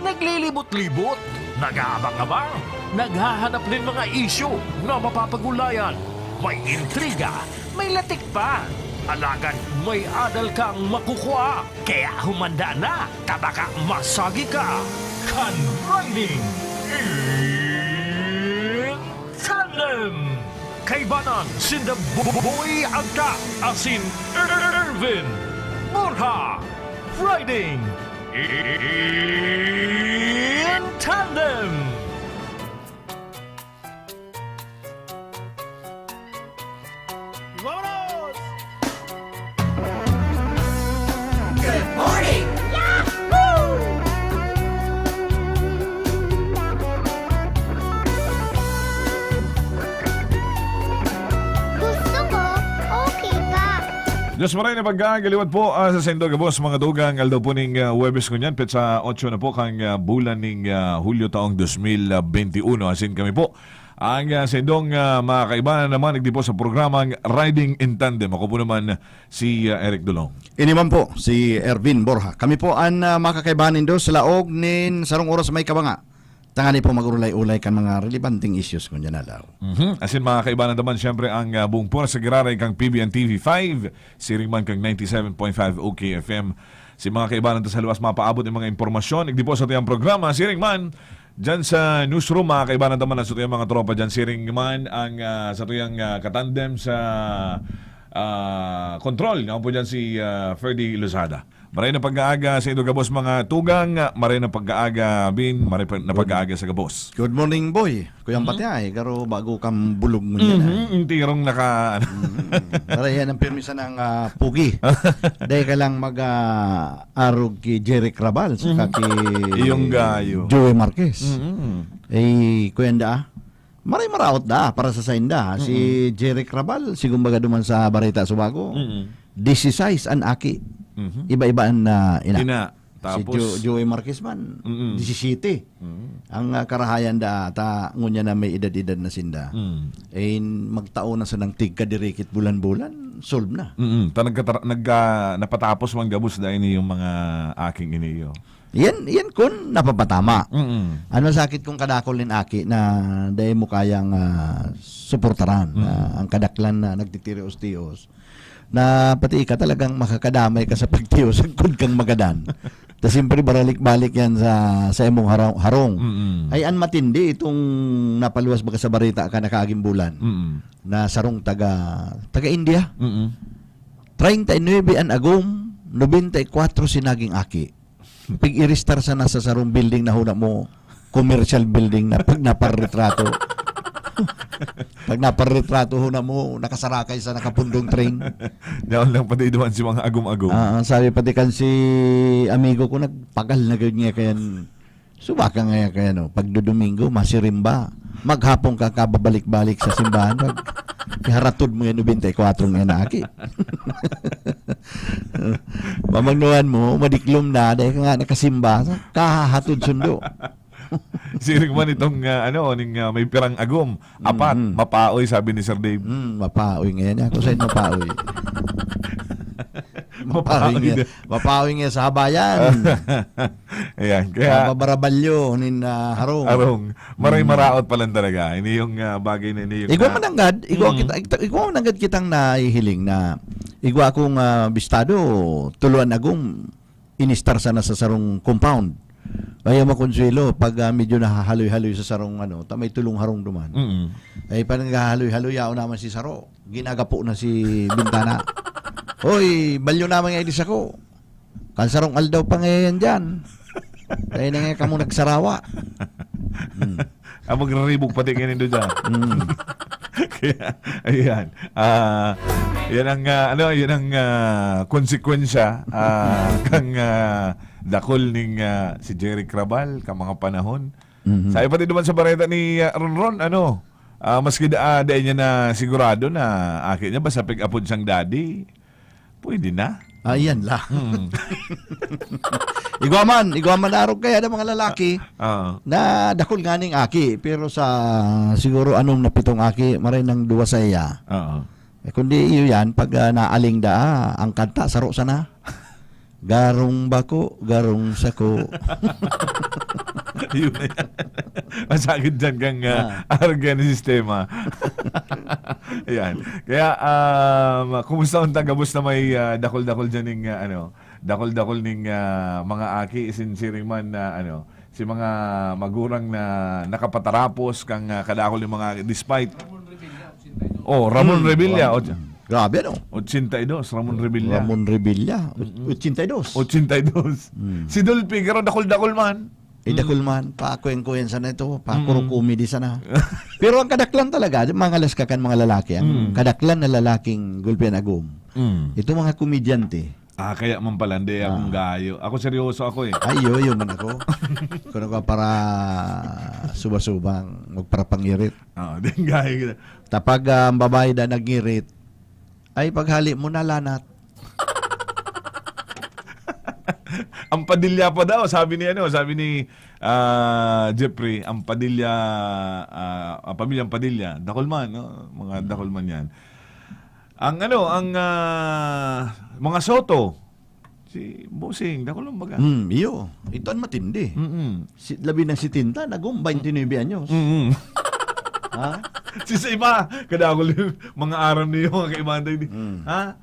naglilibot-libot, nag-aabang-abang, naghahanap din mga isyu na mapapagulayan. May intriga, may latik pa. Alagan may adal kang makukuha. Kaya humanda na, kabaka masagi ka. Kan-riding in tandem. Kaibanan sinda Boy Agka asin Ervin Borja. Riding in tandem. Good morning! Gusto mo? Okay ka. Diyos maray na pagkagaliwat po sa Sendo Gabos mga dugang aldaw po ning Huwebes kunyan petsa 8 na po kang bulan ning Hulyo taong 2021 asin kami po ang Sendong mga kaibahan naman nagdi po sa programang Riding in Tandem. Ako po naman si Eric Dulong. Ini man po si Ervin Borja. Kami po ang makakaibahanin do sa laog nin sarong oras may kabanga. Tangani po magulay-ulay kan mga relevanting issues kung dyan alaw. Asin mga kaibahan naman siyempre ang buong pura sa giraray kang PBN TV5, siring man kang 97.5 OKFM. Si mga kaibahan sa luwas mapaabot ng mga impormasyon. Nagdi po sa tiyang programa, siring man dyan sa newsroom, mga kaibahan naman sa tuyang mga tropa dyan, siring man ang sa tuyang katandem sa control. Nga po dyan si Ferdy Lozada. Maray na pag-aaga sa Gabos mga tugang, maray na pag-aaga bin, maray na pag-aaga sa Gabos. Good morning boy. Kuyang pati ay, karo bago kang bulog mo niya. Tirong naka... Para yan ang permisa ng pugi. Dahil ka lang mag-arog ki Jerry Crabal saka ki Iyong gayo. Joey Marquez. Eh, kuyanda maray maraot da para sa sainda. Si Jerry Crabal, sigumbaga duman sa Barita Subago. 16 an aki. Iba-ibaan na ina. Tapos Si Joey Marquez man, 17. Ang karahayan da, ta ngunya na may edad-edad na sinda. Eh, magtao na sa nang tigkadirikit bulan-bulan, solve na. napatapos mang Gabos dahil yung mga aking iniyo. Yan kun napapatama. Ano sakit kung kadakolin aki na dahil mo kayang suportaran ang kadaklan na nagtitirios-tios. Na pati ka talagang makakadamay ka sa pagtiyos kung kang magadan. Tapos siyempre baralik-balik yan sa imong harong. Ay an matindi itong napaluwas baga sa barita ka nakaaging bulan na sarong taga-India. 39 an agom, 94 sinaging aki. Pig-iristar sa nasa sarong building na huna mo, commercial building na pag naparretrato. Pag naparretrato huna mo, nakasarakay sa nakapundong train. Diyan lang pati duman si mga agum-agum. Sabi pati kan si amigo ko, nagpagal na ganyan kayan. Subaka nga kaya no, pag Domingo, masirimba. Maghapon ka kababalik-balik sa simbahan. Haratod mo yan 94 nga na aki. Mamagnuhan mo, madiklom na, dahil ka nga nakasimba, kahahatod sundo. Siring man itong may pirang agum. Apat, mapaoy sabi ni Sir Dave. Mapaoy ngayon. Ako sa'yo mapaoy. Mapaoy nga sa habayan. Ayan, kaya Mabarabalyo, harong. arong, maray maraot pa lang talaga. Ini yung bagay na ini yung Igwa mananggad, igwa mananggad kitang nahihiling na igwa akong bistado, tuluan agong inistar sana sa sarong compound. Kaya makonsuelo pag medyo nahahaloy-haloy sa sarong may tulong harong duman. Ay parang nahahaloy-haloy yao naman si Saro. Ginagapo na si Bintana. Hoy, balyo naman nga ilis ako. Kan sarong aldaw pa ngayon dyan. Kaya na nga kamo nagsarawa. magraribog pati kanin doon dyan. Kaya, ayan. Yan ang, yan ang konsekwensya kang dakol ning si Jerry Crabal ka mga panahon. Sabi pati naman sa bareta ni Ronron, maski dahil niya na sigurado na akin niya, basta pag-apod siyang daddy, pwede na. Ayan lang. Igwaman arog kaya ng mga lalaki na dakol nga ning aki. Pero sa siguro anong napitong aki, maray ng duwa sa iya. Kundi iyo yan, pag naaling ang kanta, saro sana. Garong bako, garong sako. Yun na yan. Masakit dyan kang argan sistema. Ayan. Kaya, kumusta ang tagabos na may dakol-dakol dyan ng, dakol-dakol ng mga aki isinsiring man na, si mga magurang na nakapatarapos kang kadakol ng mga despite. Ramon Revilla. Grabe, no? 82, Ramon Revilla. Ramon Revilla, 82. 82. Si Dolphy, pero dakol-dakol man. Dakol man, pa-kuyen-kuyen sana ito, pa-kumidi sana. Pero ang kadaklan talaga, mga laskakan mga lalaki, ang kadaklan na lalaking Gulpian Agum, ito mga komedyante. Kaya man pala, hindi akong gayo. Ako seryoso ako eh. Ay, yo man ako. Kung ako para subasubang, magparapangirit. Din gayo kita. Tapag ang babae na nagirit, ay paghali mo na lanat. Ang Padilla pa daw, sabi ni Jeffrey, ang Padilla, ang pamilyang Padilla, dakolman, no? Mga dakolman yan. Ang mga Soto, si Bosing, dakolman baga. Iyo, ito ang matindi. Labi ng si Tinta, nagum 29 anyos. Ha? Si sa iba, kadakol yung mga aram niyo, mga kaimanday. Ha?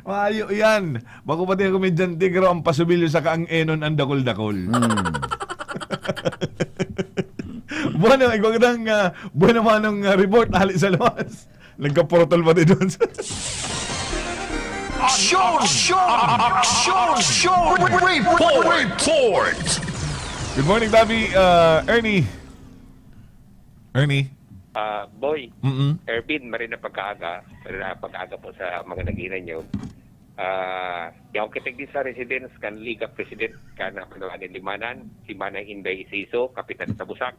Maayo yan. Bago pati ang komedyante, pero ang pasubilyo sa kaang enon ang dakol-dakol. Buwan naman ng report, hali sa labas. Nagka-portal pa din doon. Report! Good morning, Bobby. Ernie. Boy, Ervin, marin na pagkaaga po sa mga naginan nyo. Yung kitig din sa residence kan Liga President kan Panawanin Limanan, si Manay Inday Isiso, Kapitan sa Busak.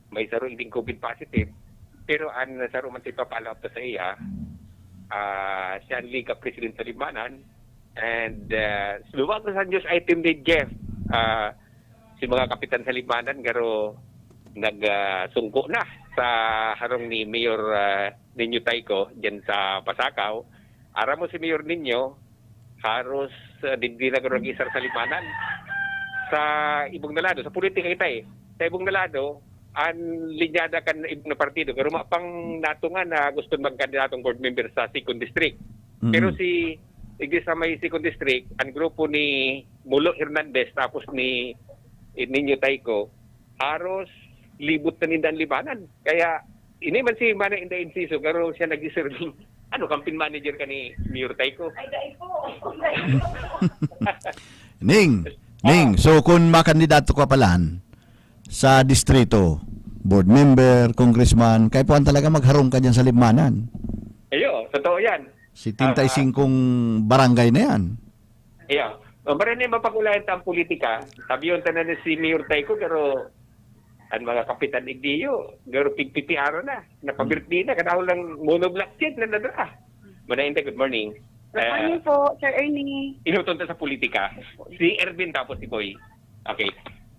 May saro hindi COVID positive, pero ang saro man si papalap sa iya, siya ang Liga President sa Limanan, and luwag sa news item ni Jeff, si mga Kapitan sa Limanan, garo nagsungko na sa harong ni Mayor Ninyo Taiko dyan sa Pasakaw. Ara mo si Mayor Ninyo, haros hindi na nag-isar sa limanan. Sa ibong nalado, sa politika kita sa ibong nalado, ang linyada kan ibong na partido. Pero mapang natungan na gusto magkandidatong board member sa 2nd District. Pero si sa may 2nd District, ang grupo ni Mulo Hernandez tapos ni Ninyo Taiko, haros libot na nindan libanan. Kaya, ini man si Manay Inday Inciso, pero siya nag-serving, campaign manager ka ni Mayor Taiko. Ay, dahil po. Ning, so kung makandidato ka palan sa distrito, board member, congressman, kaya po ang talaga magharong ka dyan sa limanan. Ayo, totoo yan. Si 35 barangay na yan. Ayo. Mabaran na yung mapag-ulayan ang politika. Sabi yun tanan na si Mayor Taiko, pero ang mga kapitan igdiyo, garo pigpitiaro na, napabirthday na, kadahol lang monoblock jet na nadra. Manay Inday, good morning. Good morning po, Sir Ernie. Inutunta sa politika. Si Ervin tapos si Boy. Okay.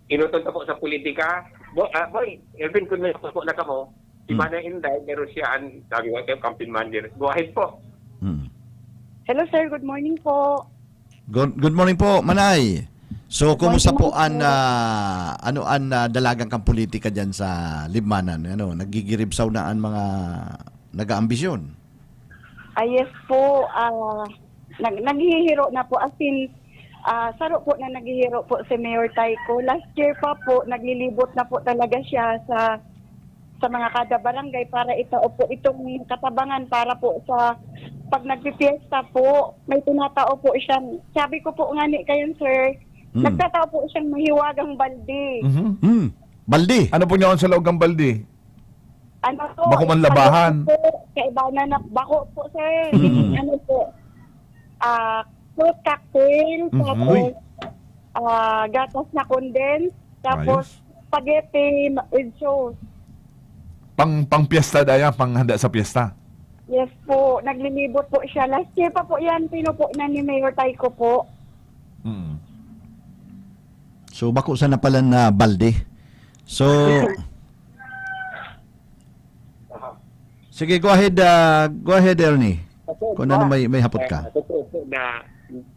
Inutunta po sa politika. Boy, Ervin, kung may po na ka mo, si Manay Inday, meron siya ang, sabi ko, campaign manager. Go ahead po. Hello, Sir. Good morning po. Good morning po, Manay. So, kumusta po ang dalagang kang politika dyan sa Libmanan? Nagigiribsaw na ang mga nag-aambisyon? Yes po. Naghihiro na po. As in, saro po na naghihiro po si Mayor Taiko. Last year pa po, naglilibot na po talaga siya sa mga kada barangay para itao po itong katabangan para po sa pag nagpipiesta po, may tinatao po siya. Sabi ko po nga ni kayo, sir, nagtatao po siyang mahiwagang balde. Balde? Ano po niya sa loob ng balde? Ano po? Bako man labahan. Kaibanan na bako po, sir. Ano po? Fruit cocktail, tapos gatas na condense, tapos spaghetti with sauce. Pang piyesta daya, panghanda sa piyesta. Yes po, naglilibot po siya. Last year pa po yan, pinupo na ni Mayor Taiko po. So, bako sana pala na balde. So, sige, go ahead, Ernie. Kung ano may hapot ka. Totoo po na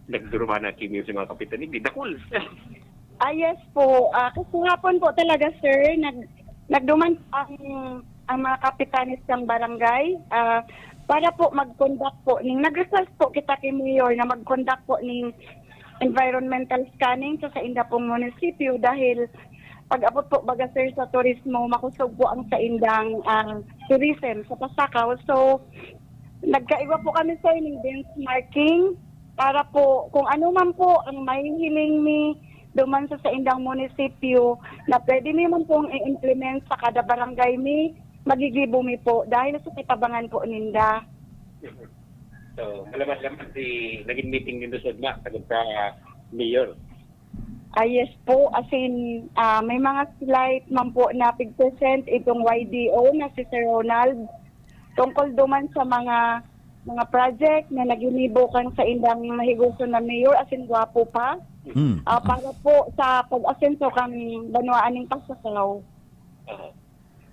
nagduruma na kimi sa mga kapitan. Hindi, dakul. Yes po. Kasi hapon po talaga, sir, nagduman ang mga kapitanis ng barangay para po mag-conduct po nag-request po kita kay Mayor na mag-conduct po ng environmental scanning sa Sainda pong munisipyo dahil pag-abot po baga, sir, sa turismo, makusog po ang Saindang tourism sa Pasakaw. So, nagkaiba po kami, sir, ng benchmarking para po kung ano man po ang may hiling ni duman sa Saindang munisipyo na pwede naman pong i-implement sa kada barangay mi, magigibo mi po dahil sa kitabangan po ninda. So, malaman-laman naging meeting din doon sa Mayor. Yes po, as in, may mga slight man po na pig-present itong YDO na si Sir Ronald tungkol duman sa mga project na naginibo kan sa indang mahiguso na mayor, as in gwapo pa. Para po sa pag-asenso kang Banwaan ng Pasakaw.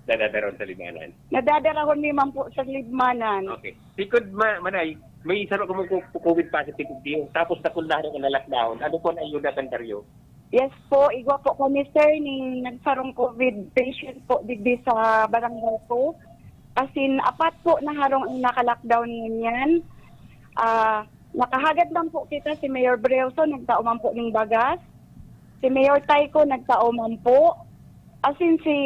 Nadadaroon sa limanan. Nadadarahon naman po sa libmanan. Okay. Sikod manay, may isa ko COVID positive din. Tapos nakuldahan ko na lockdown. Ano po na ayuda ng karyo? Yes po, igwa po kami, sir, ning nagsarong COVID patient po digdi sa barangay po. As in, 4 po na harong ang naka-lockdown niyan. Nakahagad lang po kita si Mayor Breuso, nagtao man po ng bagas. Si Mayor Taiko, nagtao man po. As in, si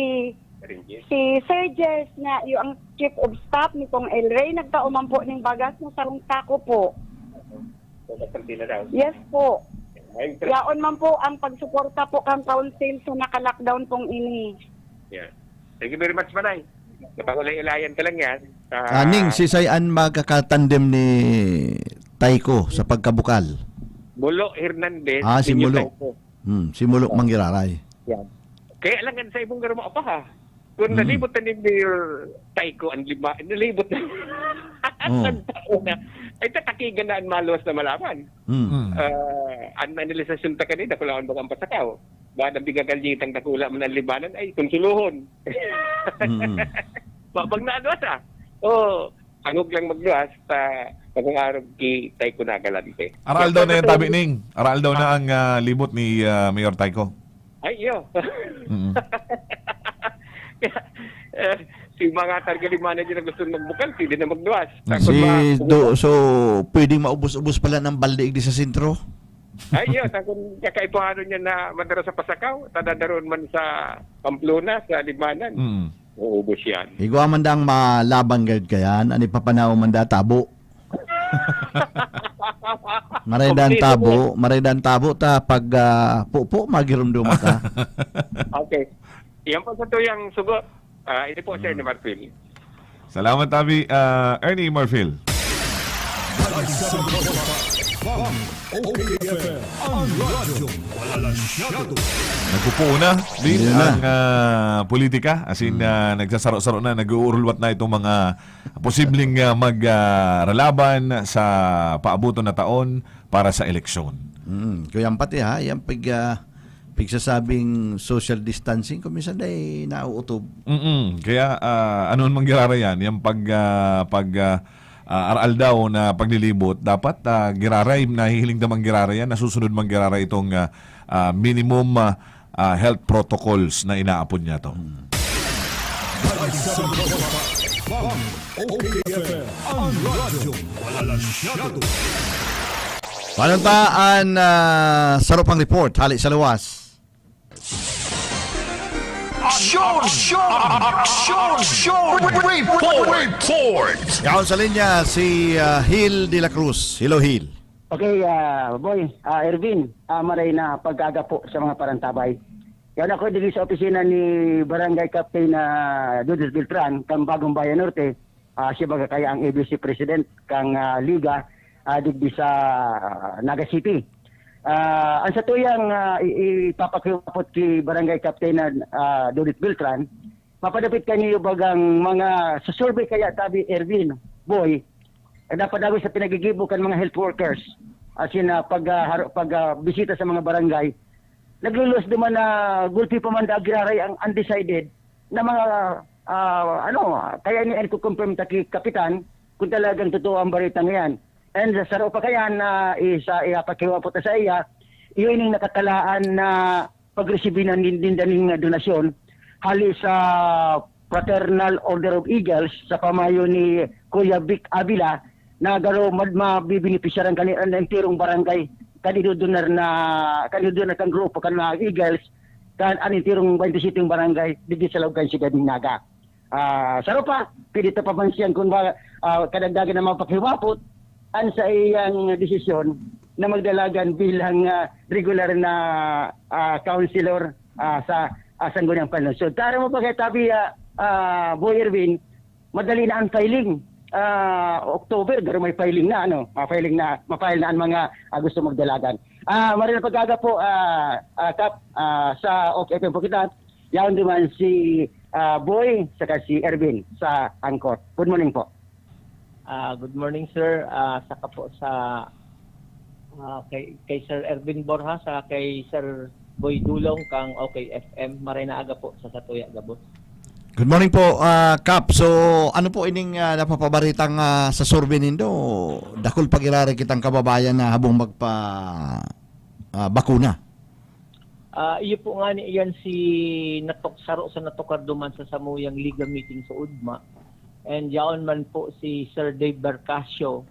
Sir Jess na yung Chief of Staff ni Kong El Rey, nagtao man po ng bagas na sarong tako po. Yes po. Yaon man po ang pagsuporta po kang council sa naka-lockdown pong ini. Yeah. Thank you very much, Manay. Napangulay-ilayan ka lang yan. Ning, si Sayan magkakatandem ni Taiko sa pagkabukal. Mulo Hernandez. Si Mulo. Si Mulo Mangiraray. Yan. Kaya lang sa ibong garmo pa ha. Kung nalibot na ni Mayor Taiko ang lima, nalibot na. Ang tao na. Ay tatakigan na ang maluwas na malaman. Ang analisasyon ta kanina, kulangan ba ang Pasakaw? Bada bigagaljitang takula man ang libanan, ay konsuluhon. Pag naadwas angog lang magluwas, pag-arog ki Taiko na galante. Aral daw na yung tabi ning. Aral daw na ang libot ni Mayor Taiko. Ay, iyo. Si mga targalimanan dyan na gusto magbukal, hindi na magluwas. So, pwedeng maubos-ubos pala ng balde di sa sentro? Ay, yun. Kung kakaipaano niya na madara sa Pasakaw, tadadaroon man sa Pamplona, sa Limanan, uubos yan. Igwa man dang malabang gad kayan, ani papanaw man da tabo. Maredan tabo ta pag pupo magirumdum ka. Okay. Yan po sa tuyang sugot. Ito po Sir Marfil. Salamat tabi Ernie Marfil. Nagpupuuna din ang politika, as in nagsasaro-saro na, nag-uurulwat na itong mga posibleng magralaban sa paabuto na taon para sa eleksyon. Kaya pati yung pigsasabing social distancing, kuminsan ay nauutob. Kaya ano mangyarara yan, yung aral daw na paglilibot, dapat giraray, nahihiling damang giraray yan, nasusunod mang giraray itong minimum health protocols na inaapon niya to. Panuntaan sarupang report, hali sa luwas. Report! Yaon sa linya si Hill de la Cruz. Hello, Hill. Okay, boy, Ervin, maray na pag-aga po sa mga parantabay. Yan ako dito sa opisina ni Barangay Captain Dudis Beltran, kang Bagong Bayan Norte. Siya baga kaya ang ABC President kang Liga digdi sa Naga City. Ang sa tuyang ipapakipot ki Barangay Captain Dudis Beltran, mapadapit kanyo bagang mga sa survey kaya tabi Ervin, boy, napadawi sa pinagigibo kan mga health workers as in pag bisita sa mga barangay, naglulus naman na gulpi pa man dagiraray ang undecided na mga kaya ni ko confirm ta ki kapitan kung talagang totoo ang balita ngayon. And sa pa kaya na ipakiwa po ta sa iya, yun yung nakatalaan na pagresibinan din daning donasyon hali sa Fraternal Order of Eagles sa pamayo ni Kuya Vic Avila na garo mabibinipisyaran kanilang entirong barangay kanino donar kang grupo kan mga Eagles kan anintirong 27 barangay digit sa Lawgan Sigading Naga. Saro pa pili ta pamansiyan kung ba kadagdagan na mapakiwapot an sa iyang desisyon na magdalagan bilang regular na councilor sa Sangguniang Pansod. Tara mo pagkatabi Boy Erwin, madali na ang filing. October, pero may filing na mafile na ang mga gusto magdalagan. Marina pagkaga po Kap sa OFM po kita. Yaon naman si Boy saka si Erwin sa Angkor. Good morning po. Good morning sir. Saka po sa kay Sir Erwin Borja sa kay Sir Boy Dulong kang OFM Marina aga po sa Satuya Gabos. Good morning po, Kap. So, ano po ining napapabaritang sa survey nindo? Dakol pag-irari kitang kababayan na habong bakuna. Iyo po nga ni iyan si saro sa natukar duman sa samuyang Liga meeting sa Udma. And yaon man po si Sir Dave Barcasio.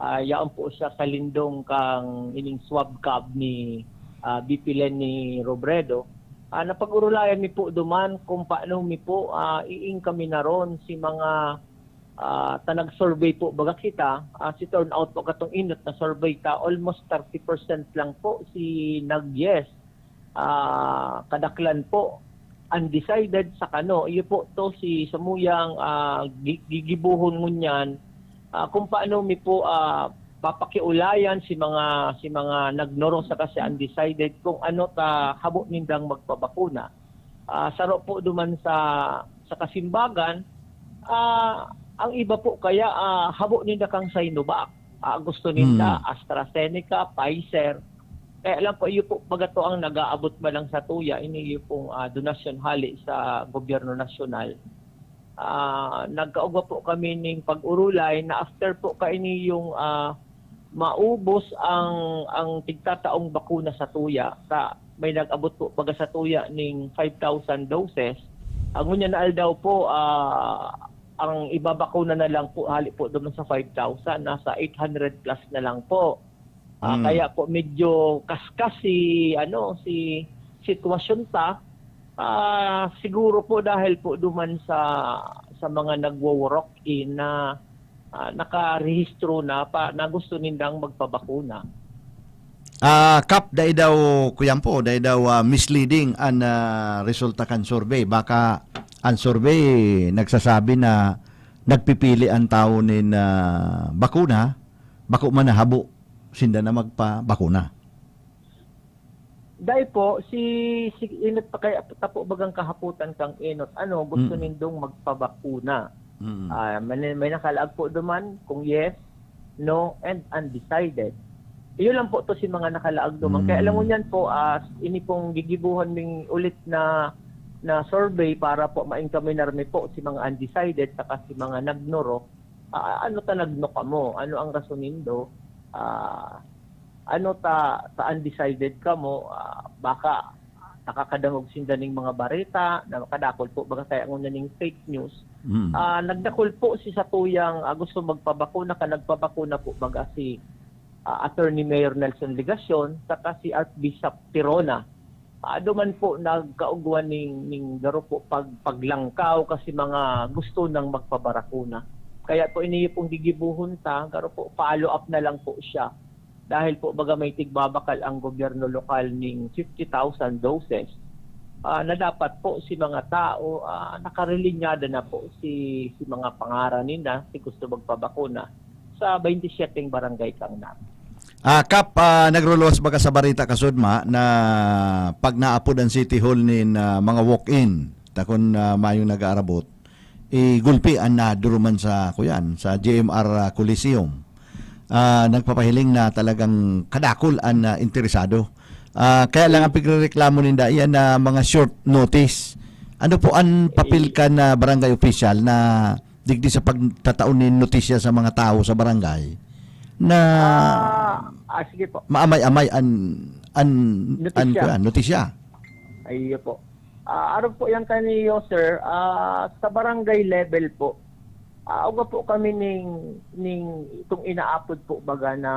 Yaon po siya sa lindong kang ining swab cab ni BP Lenny Robredo. Napag-urulayan mi po duman kung paano mi po iing kami na ron si mga tanag-survey po baga kita. Si turn out po katong inot na survey ta almost 30% lang po si nag-yes. Kadaklan po undecided sa kano. Iyo po to si samuyang gigibuhon ngunyan kung paano mi po papakiulayan si mga nagnoro sa kasi undecided kung ano ta habo nindang magpabakuna. Saro po duman sa kasimbagan, ang iba po kaya habo ninda kang Sinovac. Gusto ninda AstraZeneca, Pfizer. Alam po iyo po pagato ang nag-aabot ba lang sa tuya ini iyo pong donasyon hali sa gobyerno nasyonal. Nagkaugwa po kami ning pag-urulay na after po kaini yung maubos ang tigtataong bakuna sa tuya. May nag-abot po baga sa tuya ning 5,000 doses. Ang ngunya na daw po ang ibabakuna na lang po hali po doon sa 5,000 nasa 800 plus na lang po. Kaya po medyo kaskas si sitwasyon ta. Siguro po dahil po duman sa mga nagwo-work in na nakarehistro na gusto nindang magpabakuna. Kap, dahil daw, kuyampo, dahil daw misleading ang resulta kan survey. Baka ang survey nagsasabi na nagpipili ang tao nin bakuna, bako man na habo, sinda na magpabakuna. Dahil po, inot pa kaya tapo bagang kahaputan kang inot, gusto nindong magpabakuna. May nakalaag po duman kung yes, no, and undecided. Iyon lang po to si mga nakalaag duman. Kaya alam mo niyan po, ini pong gigibuhan ng ulit na survey para po ma-incaminar mi po si mga undecided saka si mga nagnoro. Ano ta nagno ka mo? Ano ang rason nindo? Ano ta undecided ka mo? Baka nakakadangog sinda ning mga bareta na kadakol po baga kaya ngun ning fake news. Nagdakol po si Satuyang gusto magpabakuna nagpabakuna po baga si Attorney Mayor Nelson Legacion saka si Archbishop Tirona. Duman po nagkaugwan ning garo po paglangkaw kasi mga gusto nang magpabarakuna. Kaya po iniyo pong gigibuhon ta garo po follow up na lang po siya. Dahil po baga may tigbabakal ang gobyerno lokal ning 50,000 doses na dapat po si mga tao nakarelinyada na po si mga pangaran nila si gusto magpabakuna sa 27 barangay kang na. Kap, nagruluwas baga sa barita kasudma na pag naapod ang City Hall nin mga walk-in takon mayong nag-aarabot gulpi ang naduruman sa GMR Coliseum. Nagpapahiling na talagang kadakol ang interesado. Kaya lang ang pagreklamo ninda iyan na mga short notice. Ano po ang papel ka na barangay official na digdi sa pagtataon ni notisya sa mga tao sa barangay na sige po. maamay-amay notisya. Ayun po. Araw po yan kaniyo, sir. Sa barangay level po, uga po kami ning itong inaapod po baga na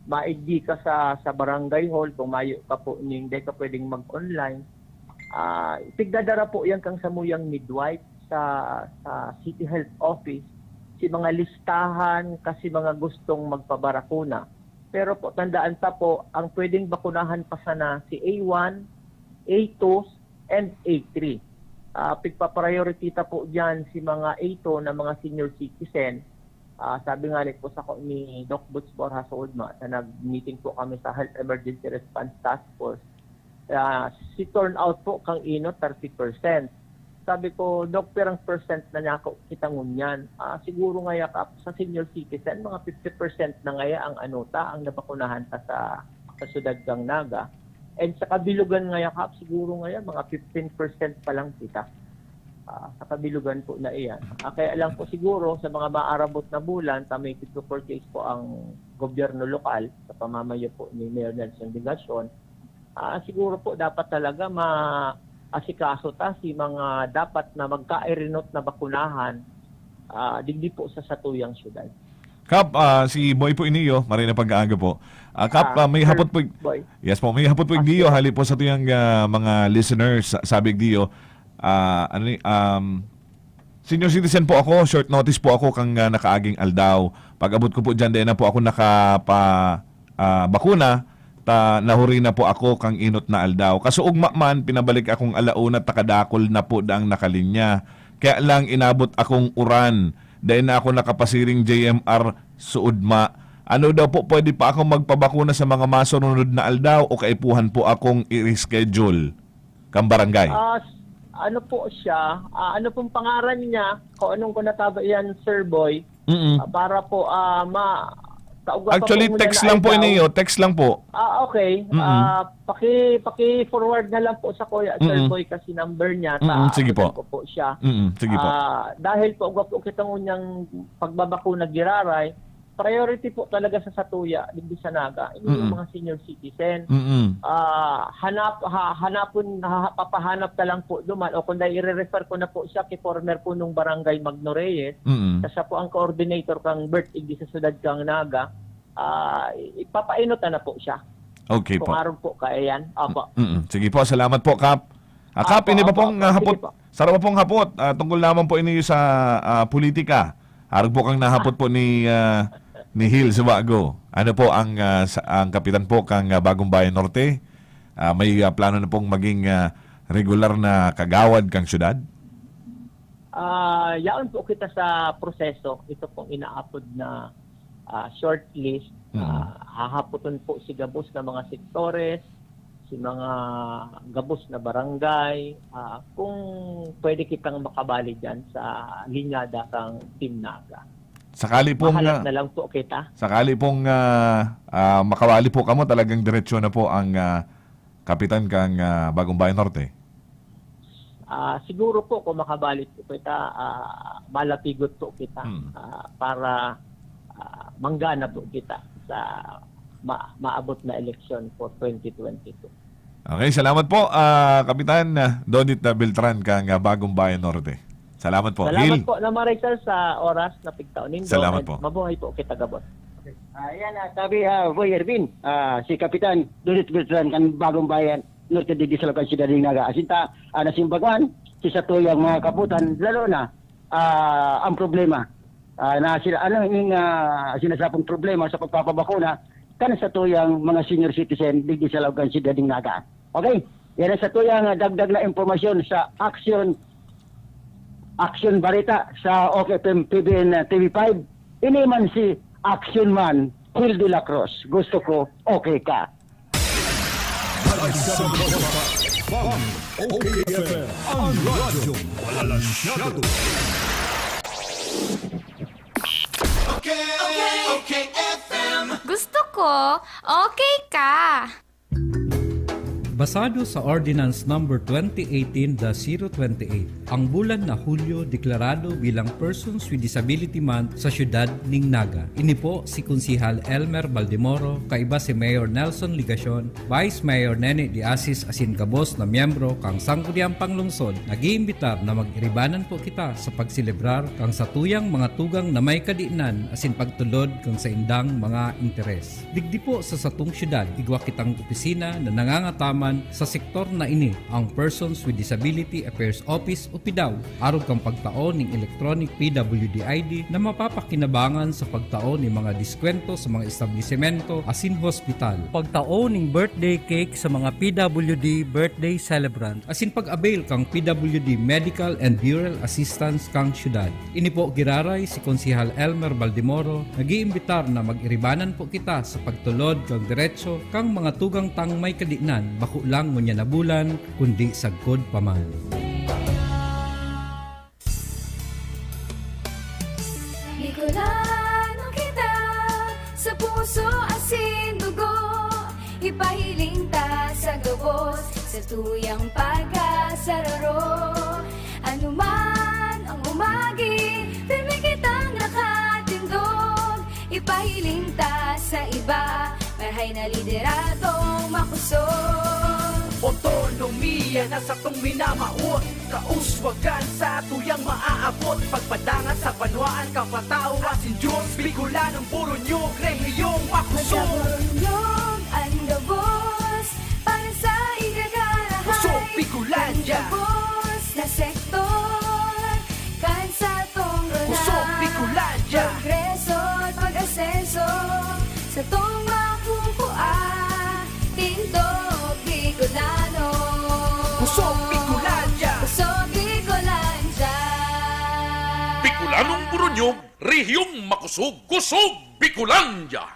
maigi ka sa barangay hall kung mayo ka po ning di ka pwedeng mag-online. Tigdadara po yan kang samuyang midwife sa City Health Office si mga listahan kasi mga gustong magpabarakuna. Pero po tandaan ta po ang pwedeng bakunahan pa sana si A1, A2 and A3. Pigpa-priority ta po diyan si mga A2 na mga senior citizen. Sabi nga po sa ni Doc Butch Borja sa UDMA na nag-meeting po kami sa Health Emergency Response Task Force. Si turnout po kang ino 30%. Sabi ko, Doc, perang percent na niya ako kitangon yan. Siguro nga yakap sa senior citizen, mga 50% na ngaya ang ang nabakunahan ta sa syudad kang Naga. And sa kabilugan nga yakap, siguro nga mga 15% pa lang kita. Sa kabilugan po na iyan. Kaya lang po siguro sa mga maarabot na bulan, may to purchase po ang gobyerno lokal sa pamamayo po ni Mayor Nelson Digacion. Siguro po dapat talaga asikaso ta si mga dapat na magka-irinot na bakunahan digdi po sa satuyang syudad. Kap, si Boy po iniyo, maray na pag-aaga po. Kap, may hapot po. Boy. Yes po, may hapot po iniyo, hali po sa tuyang mga listeners, sabi iniyo, senior citizen po ako, short notice po ako kang nakaaging aldaw. Pag-abot ko po dyan, din na po ako bakuna, nahuri na po ako kang inot na aldaw. Kaso ugma man, pinabalik akong alauna takadakol na po daang nakalinya. Kaya lang inabot akong uran. Dahil na ako nakapasiring JMR suudma. Ano daw po, pwede pa akong magpabakuna sa mga masunod na aldaw o kaipuhan po akong i-reschedule kang barangay? Ano po siya? Ano pong pangalan niya? Kung anong ko nataba yan, Sir Boy? Para po actually, text lang po iniyo. Text lang po. Okay. Paki-forward na lang po sa Kuya Sir Boy kasi number niya. Sige po. Ko po siya. Sige po. Dahil po, po kitang unyang pagbabakuna giraray, priority po talaga sa Satuya, digdi sa Naga, yung mga senior citizen. Papahanap na lang po duman. O kung i-refer ko na po siya kay former po nung barangay Magno Reyes, siya po ang coordinator kang birth igdi sa sudad kang Naga, ipapainot na po siya. Okay po. Kung aron po kaya yan. Opo. Sige po, salamat po, Kap. Kap, ini ba pong hapot? Sarap po pong hapot. Tungkol naman po ini sa politika. Harap po kang nahapot po ni Hil Subago. Ano po ang kapitan po kang Bagong Bayan Norte? May plano na pong maging regular na kagawad kang syudad? Yaon po kita sa proseso. Ito pong inaapod na shortlist. Hahapoton po si gabos na mga sektores, si mga gabos na barangay, kung pwede kitang makabali dyan sa linyada kang Team Naga. Sakali pong mahalap na lang po kita. Sakali pong makawali po kamo, talagang diretsyo na po ang kapitan kang Bagong Bayan Norte. Siguro po kung makabalit po kita, malapigot po kita para manggana po kita sa maabot na eleksyon for 2022. Okay, salamat po Kapitan Donit Beltran kang Bagong Bayan Norte. Salamat po. Salamat po na Maricel sa oras na pigtaon nindo. Salamat po. Mabuhay po kita gabot. Ayan, sabi Boy Ervin, si Kapitan Donit Beltran kan Bagong Bayan Norte di Salakan si Daring Naga. Asinta nasimbagan si satuyang mga kaputan lalo na ang problema na sila sinasapong problema sa pagpapabakuna kan satuyang mga senior citizen di Salakan si Daring Naga. Okay? Yan ang satuyang dagdag na impormasyon sa Action Barita sa OKFM PBN TV5. Ini man si Action Man Hil de la Cruz. Gusto ko okay ka. OKFM ang radyo balansyado. Okay, FM. Gusto ko, okay ka. Basado sa Ordinance Number 2018-028, ang bulan na Hulyo deklarado bilang Persons with Disability Month sa siyudad ning Naga. Ini po si Konsihal Elmer Baldemoro, kaiba si Mayor Nelson Ligacion, Vice Mayor Nene Di Asis asin kabos na miyembro kang Sangguniang Panglungsod, nag-iimbitar na mag-iribanan po kita sa pagselebrar kang sa tuyang mga tugang na may kadiinan asin pagtulod kang sa indang mga interes. Digdi po sa satong siyudad, igwa kitang opisina na nangangataman sa sektor na ini ang Persons with Disability Affairs Office o PIDAW arog kang pagtaon ng electronic PWD ID na mapapakinabangan sa pagtaon ng mga diskwento sa mga establisimento asin hospital, pagtaon ng birthday cake sa mga PWD birthday celebrant asin pag-avail kang PWD medical and burial assistance kang syudad. Ini po giraray si Konsihal Elmer Baldemoro, nag-iimbitar na mag-iribanan po kita sa pagtulod kang diretso kang mga tugang tang may kadiinan bako lang mo niya na bulan, kundi sagkod paman. Bicolano kita, sa puso asin dugo, ipahiling ta sa gabos, sa tuyang pagkasararo. Ano man ang umagi, pirmi kitang nakatindog, ipahiling ta sa iba, marhay na lideradong makusog. Otonomiya na sa tong minamaot, kauswagan sa tuyang maaabot, pagpadangan sa banwaan, kapatao asin Diyos, Bicolanong Burunyog, rehiyong makusog. Burunyog, ang gabos, para sa igagarahay, Kusog, Bicolandia, ang gabos na sektor, kan sa tong ranay, Kusog, Bicolandia, progreso at pag-asenso, sa tong makukuha, tindog Bicolano. Kusog, Bicolandia, Kusog, Bicolandia. Bicolanong Burunyog, rehiyong makusog, kusog, Bicolandia.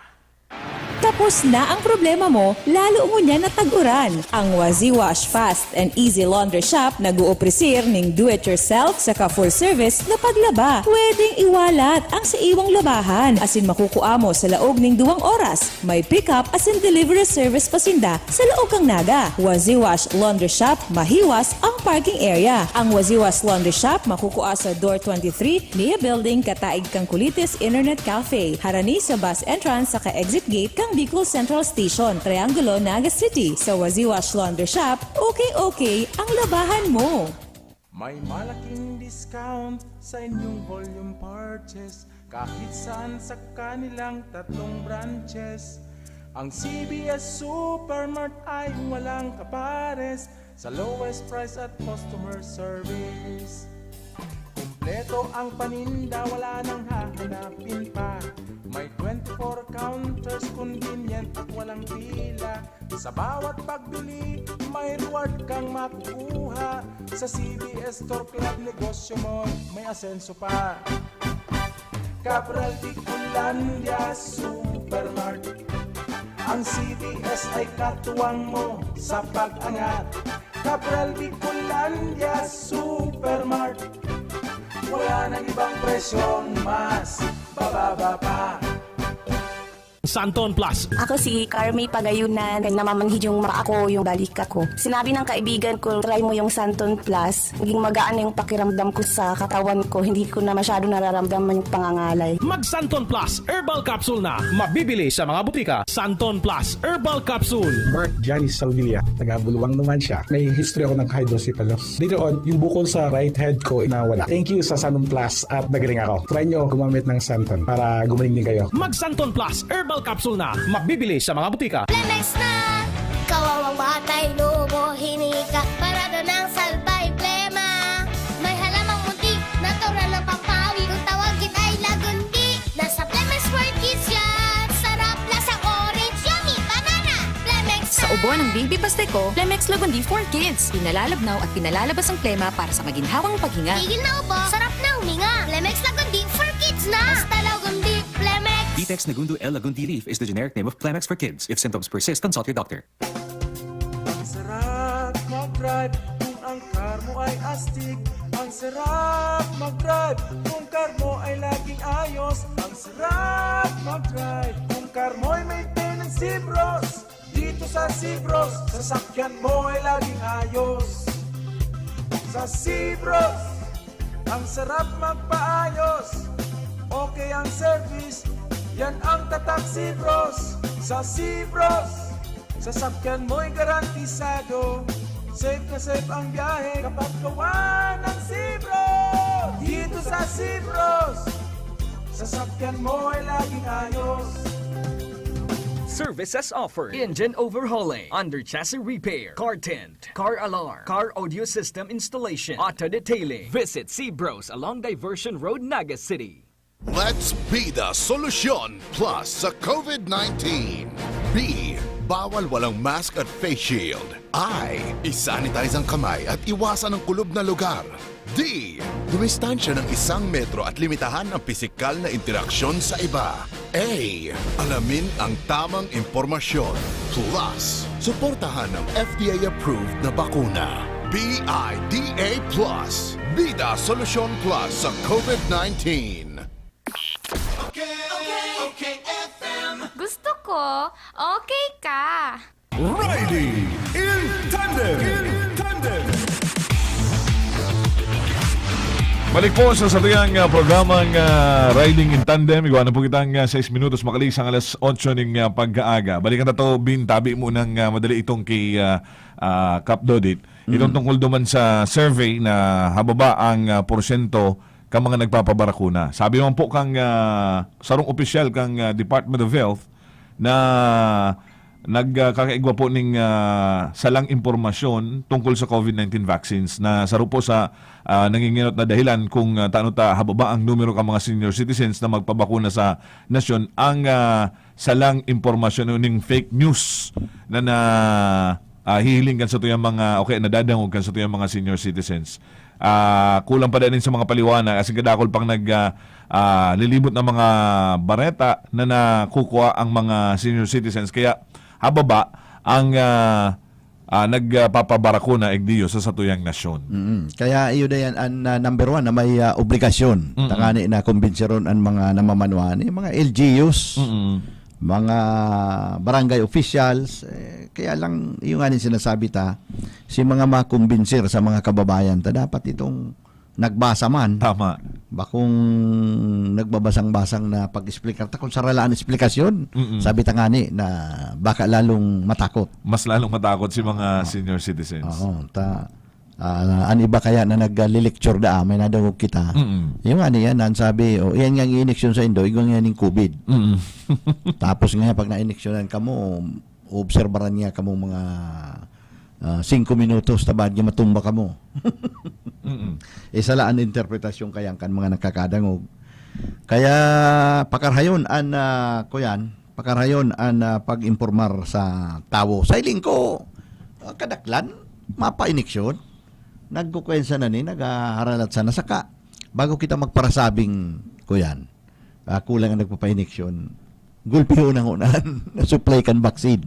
Tapos na ang problema mo, lalo mo niya nataguran. Ang Wazi Wash Fast and Easy Laundry Shop nag-uopresir ning do-it-yourself saka full service na paglaba. Pwedeng iwalat ang sa iwang labahan asin makukuha mo sa laog ning 2 oras. May pick-up asin delivery service pasinda sa laog kang Naga. Wazi Wash Laundry Shop, mahiwas ang parking area. Ang Wazi Wash Laundry Shop makukuha sa Door 23, Nia Building, Kataig kang Kulitis Internet Cafe. Harani sa bus entrance saka exit gate kang Bicol Central Station, Triangulo, Naga City. Sa Wazi Wash Laundry Shop, okay ang labahan mo. May malaking discount sa inyong volume purchase kahit saan sa kanilang 3 branches. Ang CBS Supermart ay walang kapares sa lowest price at customer service. Kompleto ang paninda, wala nang hahanapin pa. May 24 counters, convenient at walang pila. Sa bawat pagbili, may reward kang makukuha. Sa CBS Store Club, negosyo mo, may asenso pa. Cabral Bicolandia Supermart, ang CBS ay katuwang mo sa pag-angat. Cabral Bicolandia Supermart, wala nang ibang presyong mas bababa pa. Santon Plus. Ako si Carmi Pagayunan, namamanhid yung ako yung balik ako. Sinabi ng kaibigan ko, try mo yung Santon Plus. Naging magaan yung pakiramdam ko sa katawan ko. Hindi ko na masyado nararamdaman yung pangangalay. Mag Santon Plus Herbal Capsule na. Mabibili sa mga butika. Santon Plus Herbal Capsule. Mark Johnny Salvilla, taga-Buluwang naman siya. May history ako ng hydrocephalus. Later on, yung bukol sa right head ko nawala. Thank you sa Santon Plus at nagaling ako. Try nyo gumamit ng Santon para gumaling din kayo. Mag Santon Plus Herbal Capsule na. Mabibili sa mga butika. Plemex na! Kawawang batay, lobo, hinika. Parado ng salbay, plema. May halamang munti, natural ng pampawi. Kung tawagin ay lagundi. Nasa Plemex for Kids yan. Sarap, lasang orange, yummy, banana. Plemex na! Sa ubo ng Baby Pasteco, Plemex Lagundi for Kids. Pinalalabnaw at pinalalabas ang plema para sa maginhawang paghinga. Tigil na ubo, sarap na huminga. Plemex Lagundi for Kids na! Basta Lagundi, Plemex. Vitex Nagundu L. Lagundi Leaf is the generic name of Plemex for kids. If symptoms persist, consult your doctor. Ang sarap mag-drive kung ang car mo ay astig. Ang sarap mag-drive kung car mo ay laging ayos. Ang sarap mag-drive kung car mo ay maintenance bros. Dito Dito sa Cibros, sasakyan mo ay laging ayos. Sa Cibros, ang sarap magpaayos. Okay ang service, yan ang tatak Cibros. Sa Cibros, sasakyan mo'y garantisado. Safe na safe ang biyahe kapag gawa ng Cibros. Dito sa Cibros, sasakyan mo ay laging ayos. Services offered: engine overhauling, under chassis repair, car tint, car alarm, car audio system installation, auto detailing. Visit Cibros along Diversion Road, Naga City. Let's be the solusyon plus sa COVID-19. B. Bawal walang mask at face shield. I. Isanitize ang kamay at iwasan ang kulob na lugar. D. Dumistansya ng 1 metro at limitahan ang pisikal na interaksyon sa iba. A. Alamin ang tamang impormasyon. Plus, suportahan ang FDA-approved na bakuna. BIDA Plus. Bida Solusyon Plus sa COVID-19. Okay, FM. Gusto ko, okay ka. Riding in Tandem. Balik po sa satuyang programang Riding in Tandem. Iwan na po kitang 6 minutos makalis ang alas 8 ng pag-aaga. Balikan na to, Bin, tabi mo ng madali itong kay Cap Dodit. Itong tungkol duman sa survey na hababa ang porsyento ka mga nagpapabarakuna. Sabi naman po kang sarong opisyal kang Department of Health na nagkakaigwa po ng salang impormasyon tungkol sa COVID-19 vaccines na saro po sa nanginginot na dahilan kung ta hababa ang numero ng mga senior citizens na magpabakuna sa nasyon. Ang salang impormasyon ng fake news na hihiling kan sa tuyang mga nadadangog kan sa tuyang mga senior citizens. Kulang pa din sa mga paliwanag kasi kadakol pang lilibot ng mga bareta na nakukuha ang mga senior citizens, kaya hababa ang nagpapabarakuna egdiyo sa satuyang nasyon. Kaya iyo na yan ang number 1 na may obligasyon. Takani na kumbinsiron ang mga namamanuan, mga LGUs, mga barangay officials. Kaya lang yung nga sinasabi si mga makumbinsir sa mga kababayan dapat itong nagbasa man. Tama. Bakong nagbabasang-basang na pag-explicar kung saralaan explikasyon. Sabi tangani na baka lalong matakot. Mas lalong matakot si mga senior citizens. Oo. An iba kaya na nag-lecture may nadawag kita. Yung ano yan, sabi, yan nga i-ineksyon sa Indo, yung yan yung COVID. Tapos nga, pag na-ineksyonan ka mo, obserbaran niya ka mo mga 5 minutos, tabad niya matumba ka mo. Isa laan interpretasyon kayang kan mga nakakadangog. Kaya pakarhayon pag-impormar sa tao. Sa iling ko, kadaklan, mapa-ineksyon. Nagkukwensa na naghaharalat sana saka. Bago kita magparasabing kuyan, kulang ang nagpapa-ineksyon. Gulpiho ng unan na supply kan vaccine.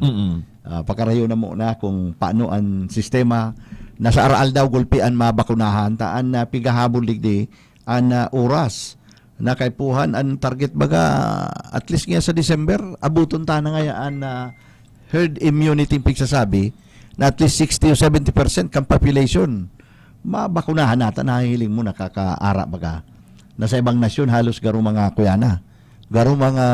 Pakarayo na muna kung paano ang sistema. Nasa aral daw gulpian mabakunahan taan na pigahabol ligdi an oras na kaypuhan ang target baga at least nga sa December abuton ta na ngayaan na herd immunity pigsasabi na at least 60 o 70% kang population mabakunahan natin nahihiling mo nakakaara baga na sa ibang nasyon halos garo mga kuyana garo mga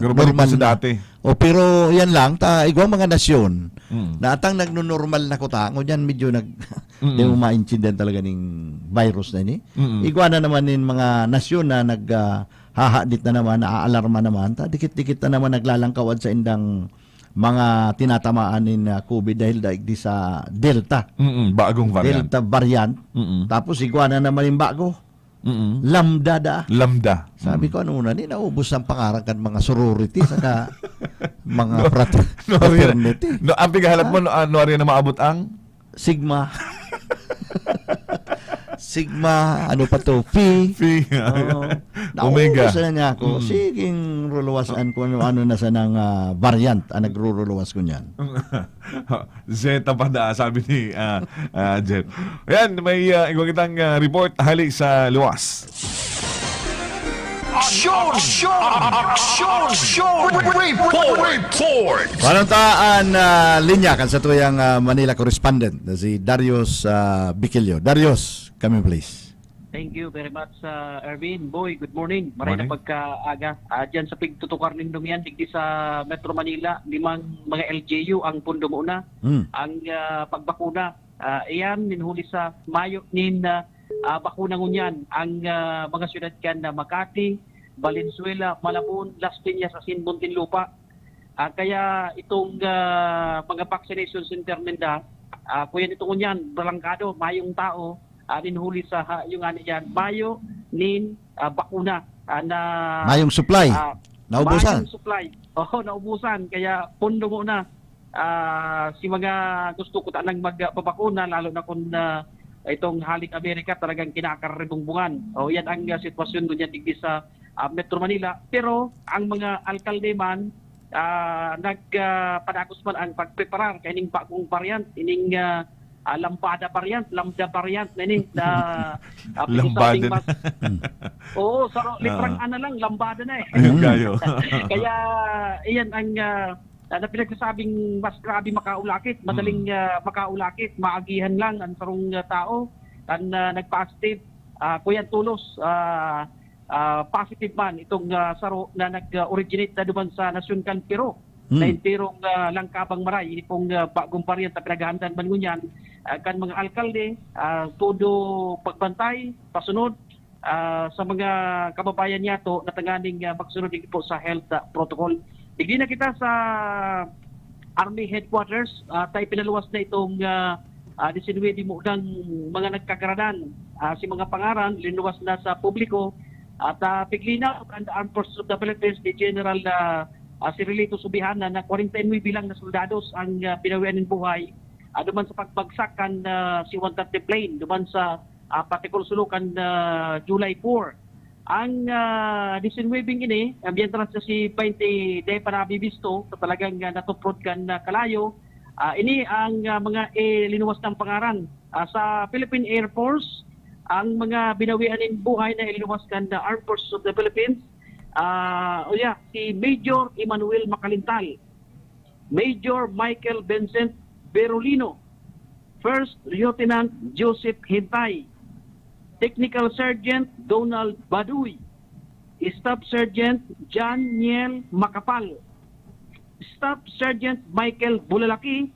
normal sa dati. Pero yan lang igwa mga nasyon na atang nagno-normal na kuta ngunyan medyo di mo maintindihan talaga ning virus na ni. Igwa na naman nin mga nasyon na naghahadit na naman, naaalarma naman dikit-dikit na naman naglalangkawad sa indang mga tinatamaan nin COVID dahil di sa Delta. Bagong variant. Delta variant. Tapos igwa na naman yung bago. Lambda. Sabi ko ano na naubos ang pangarang kan mga sorority saka mga fraternity. Ang pigahalat mo ano rin na maabot ang Sigma. Sigma, ano pa to? Phi. Omega. Naubos na niya ako. Siging ruluwasan ko ano na sa nang variant ang nagruruluwas ko niyan. Zeta pa da, sabi ni Jeff. Ayan, may igwag kitang report hali sa luwas. Report! Panuntaan linya kan sa tuyang Manila correspondent na si Darius Biquillo. Darius, come in please. Thank you very much, Erwin. Boy, good morning. Maray na pagkaaga. Diyan sa pigtutukar ng dumiyan, digdi sa Metro Manila, 5 mga LGU ang pundo muna. Ang pagbakuna. Iyan, ninhuli sa Mayo nin bakuna ngunyan. Ang mga syudad kan na Makati, Valenzuela, Malabon, Las Piñas, Asin, Muntinlupa. Kaya itong mga vaccination center nila, kuya nito ngunyan, balangkado, mayong tao, ninhuli sa yung ano yan, Mayo nin bakuna na Mayong supply. Naubusan. Mayong supply. Naubusan. Kaya pundo mo na si mga gusto ko tanang magpapakuna, lalo na kung itong halik Amerika talagang kinakaribungbungan. Yan ang sitwasyon doon yan digdi sa Metro Manila. Pero ang mga alkalde man nagpadagos man ang pagpreparar kay ning bagong variant, ining lambda variant na ni lambada na. Oo, litrang ana lang lambada na Ayun kayo. Kaya iyan ang na pinagsasabing mas grabe makaulakit, madaling makaulakit, maagihan lang ang sarong tao ang nagpa-positive. Kuya Tulos, positive man itong saro na nag-originate na duman sa Nasyon Canpiro. Na intirong Langkabang Maray, ini pong bagong variant na pinaghahandaan man ngunyan kan mga alkalde, todo pagbantay, pasunod sa mga kababayan niya to na tanganing magsunod din po sa health protocol. Digdi na kita sa Army Headquarters, tayo pinaluwas na itong 19 mo ng mga nagkagaranan. Si mga pangaran, linuwas na sa publiko at piglinaw ang Armed Forces of the Philippines ni General si Relito Subihana na 49 bilang na soldados ang pinawian ng buhay duman sa pagbagsakan si 130 plane duman sa Patikol Sulukan July 4. Ang disinwebing ini, ambientras sa si 20 day para bibisto sa talagang natuprod kan kalayo. Ini ang mga linuwas ng pangaran sa Philippine Air Force, ang mga binawian ng buhay na ilinuwas kan the Armed Forces of the Philippines. Si Major Emmanuel Macalintal, Major Michael Vincent Berolino, First Lieutenant Joseph Hintay, Technical Sergeant Donald Baduy, Staff Sergeant John Niel Macapal, Staff Sergeant Michael Bulalaki,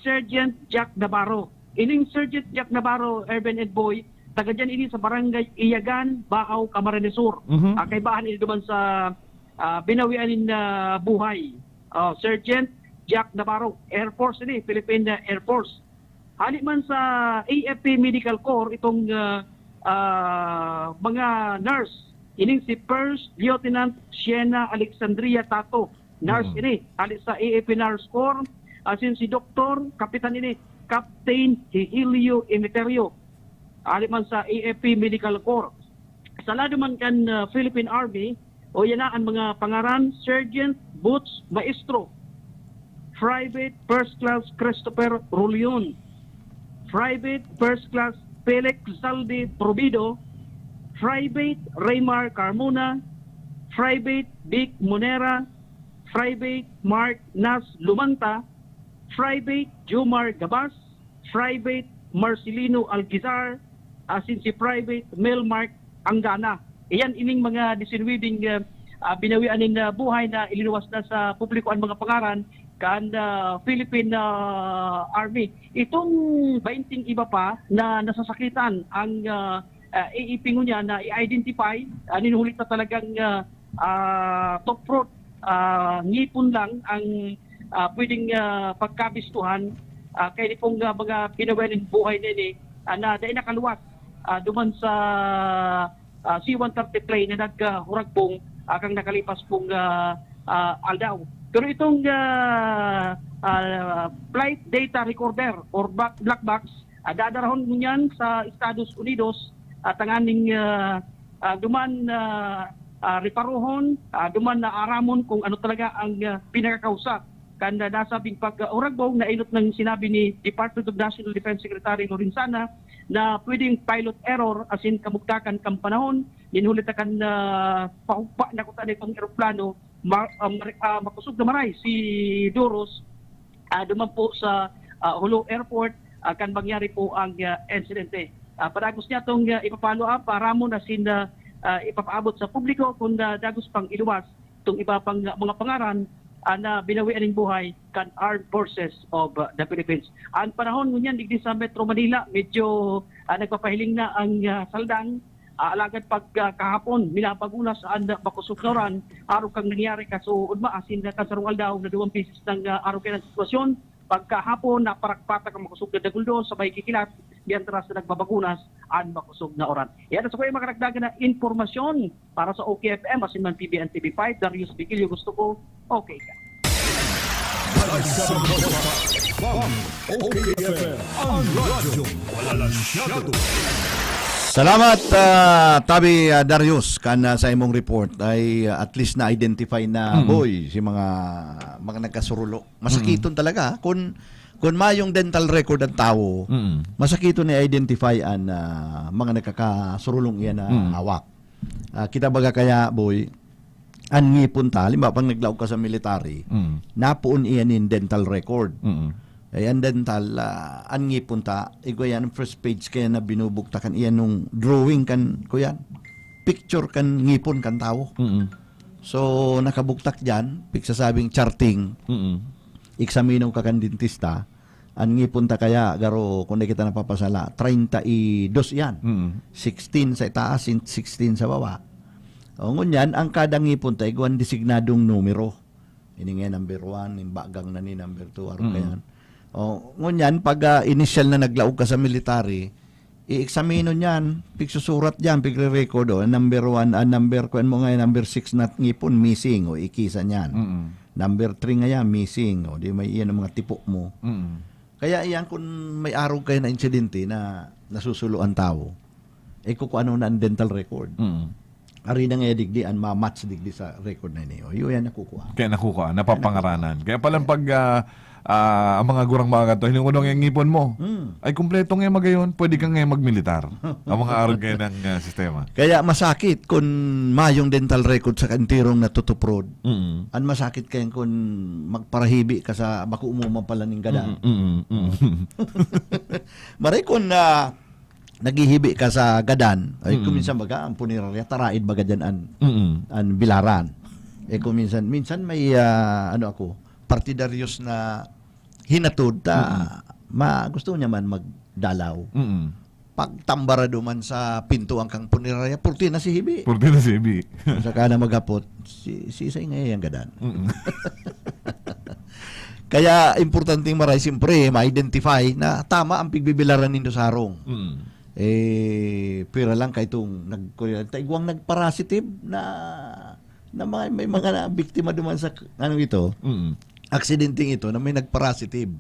Sergeant Jack Navarro. Ining Sergeant Jack Navarro, Urban and Boy, taga dyan ini sa Barangay Iyagan, Baaw, Camarines Sur. Kay bahan ini duman sa binawianin na buhay. Sergeant Jack Navarro, Air Force ini, Philippine Air Force. Hali man sa AFP Medical Corps, itong mga nurse, ining si First Lieutenant Siena Alexandria Tato, nurse ini, hali sa AFP Nurse Corps, asin si Dr. Kapitan ini, Captain Hihilio Emeterio, aliman sa AFP Medical Corps. Sa lado man kan Philippine Army, yan na ang mga pangaran, Sergeant Boots Maestro, Private First Class Christopher Rulion, Private First Class Felix Saldi Probido, Private Raymar Carmona, Private Vic Monera, Private Mark Nas Lumanta, Private Jomar Gabas, Private Marcelino Alquizar, asin si Private Melmark Anggana. Iyan ining mga disinwibing binawian ng buhay na ilinuwas na sa publiko ang mga pangaran kan Philippine Army. Itong 20 iba pa na nasasakitan ang iipingo niya na i-identify, ninuhulit na talagang top fruit, ngipon lang ang pwedeng pagkabistuhan kaya pong mga binawian ng buhay nini na dahil nakaluwas duman sa C-130 plane na naghuragbong kang nakalipas pong aldaw. Pero itong flight data recorder or black box, dadarahon mo yan sa Estados Unidos tanganing duman reparuhon, duman na aramon kung ano talaga ang pinakakausa kan nasabing pag-uragbong na inot ng sinabi ni Department of National Defense Secretary Lorenzana na pwedeng pilot error asin kamugtakan kang panahon ninhulitakan na pahupa na kuta itong eroplano makusog na maray si Duros duman po sa Hulu Airport kan mangyari po ang insidente. Padagos niya itong ipapalo para mo na ipapaabot sa publiko kung dagos pang iluwas itong iba pang mga pangaran na binawian ng buhay kan Armed Forces of the Philippines. Ang panahon ngunyan digdi sa Metro Manila, medyo nagpapahiling na ang saldang alagad pagkahapon minapagunas ang bakusuknoran araw kang nangyari kaso udma asin na kasarong aldaw na 2 pieces ng araw kaya ng sitwasyon. Pagkahapon naparakpatak ang makusog na daguldo sa may kikilat diyan tras na nagbabagunas ang makusog na oran. Yan sa kuya makaragdagan na informasyon para sa OKFM asin man PBN TV5 Darius Bigilio gusto ko okay ka. OKFM ang radyo walang masyado. Salamat Tabi Darius kan sa imong report ay at least na identify na boy si mga nagkasurulo. Masakiton talaga kun mayong dental record ang tao. Masakiton ni identify an mga nagkakasurulong iyan na hawak. Kita baga kaya boy an ngipon ta limba pang naglaog ka sa military. Napuon iyan in dental record. Ayan dental, an ngipon ta, yan first page kaya na binubuktakan iyan nung drawing kan, kuyan, picture kan ngipon kan tao. So, nakabuktak dyan, pigsasabing charting, eksamino ka kan dentista, an ngipon ta kaya, garo, kung di kita napapasala, 32 yan. 16 sa itaas, 16 sa baba. O ngunyan, ang kada ngipon ta, iguan designadong numero. Ini nga number 1, imbagang na ni number 2, araw kayan. O, ngunyan, pag initial na naglaog ka sa military, i-examino niyan, pigsusurat diyan, pigre-record, number 1, number, kung mo nga, number 6 na ngipon, missing, o ikisa niyan. Number 3 nga yan, missing, o di may iyan ang mga tipo mo. Kaya iyan, kung may araw kayo na insidente na nasusuluan tao, kung ano na ang dental record. Ari na nga digdi, ang ma-match digdi sa record na niyo. Yun yan nakukuha. Kaya nakukuha, napapangaranan. Kaya palang pag ang mga gurang mga ganito, hinungunong yung ngipon mo, ay kumpleto nga magayon, pwede kang nga magmilitar. Ang mga araw kayo ng sistema. Kaya masakit kung mayong dental record sa kantirong natutuprod. Ang masakit kayo kung magparahibi ka sa baku umumang pala ng gadan. Maray kung naghihibi ka sa gadan, ay kuminsan baga, ang punirarya, taraid baga dyan ang bilaran. Kuminsan may partidaryos na hinatod gusto niya man magdalaw. Pagtambara duman sa pintuan kang punirarya, purti na si Hibi. Saka na maghapot, si Isay nga yung gadan. Kaya importante maray, siyempre, ma-identify na tama ang pigbibilaran nindo sa harong. Pira lang kay itong taigwang nagparasitive na may mga biktima duman sa aksidenteng ito na may nagparasitive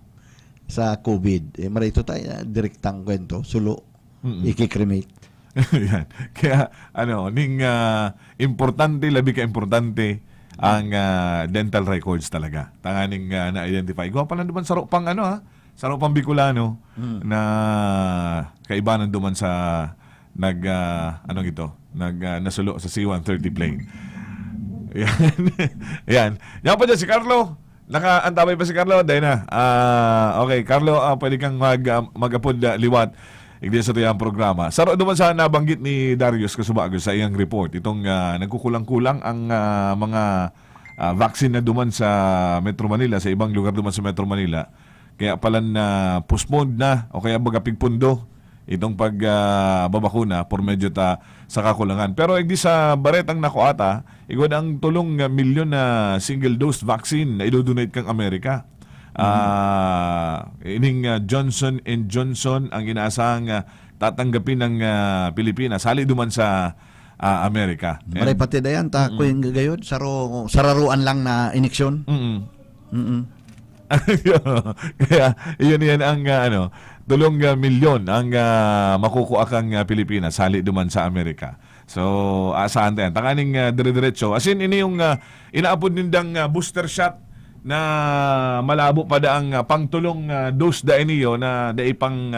sa COVID. Maray ito tayo direktang kwento, sulo, ikikremate. Yan. Kaya importante, labi ka importante ang dental records talaga. Tanganing na-identify. Gawa pala duman sa pang sa pang Bicolano na kaibanan duman sa nasulo sa C-130 plane. Yan. Yan pa dyan si Carlo. Nakaantabay pa si Carlo? Dahil na. Okay, Carlo, pwede kang mag-apod liwat. Igdi sa tuyang programa. Saro naman sa nabanggit ni Darius Kasubago sa iyang report. Itong nagkukulang-kulang ang mga vaccine na duman sa Metro Manila, sa ibang lugar duman sa Metro Manila. Kaya pala na postponed na o kaya bagapigpundo itong pagbabakuna por medyo sa kakulangan. Pero igdi sa baretang nakuata, igod ang tulong milyon na single-dose vaccine na idodonate kang Amerika. Ining Johnson & Johnson ang inaasahang tatanggapin ng Pilipinas. Hali duman sa Amerika. Maray pati na yan, ko yung gagayod, sararuan lang na ineksyon. Kaya yun ang tulong milyon ang makukuha kang Pilipinas hali duman sa Amerika. So asahan tayo. Takaning dire-diretso. As in, ini yung inaapod nindang booster shot na malabo pa daang pangtulong dose da iniyo na dai pang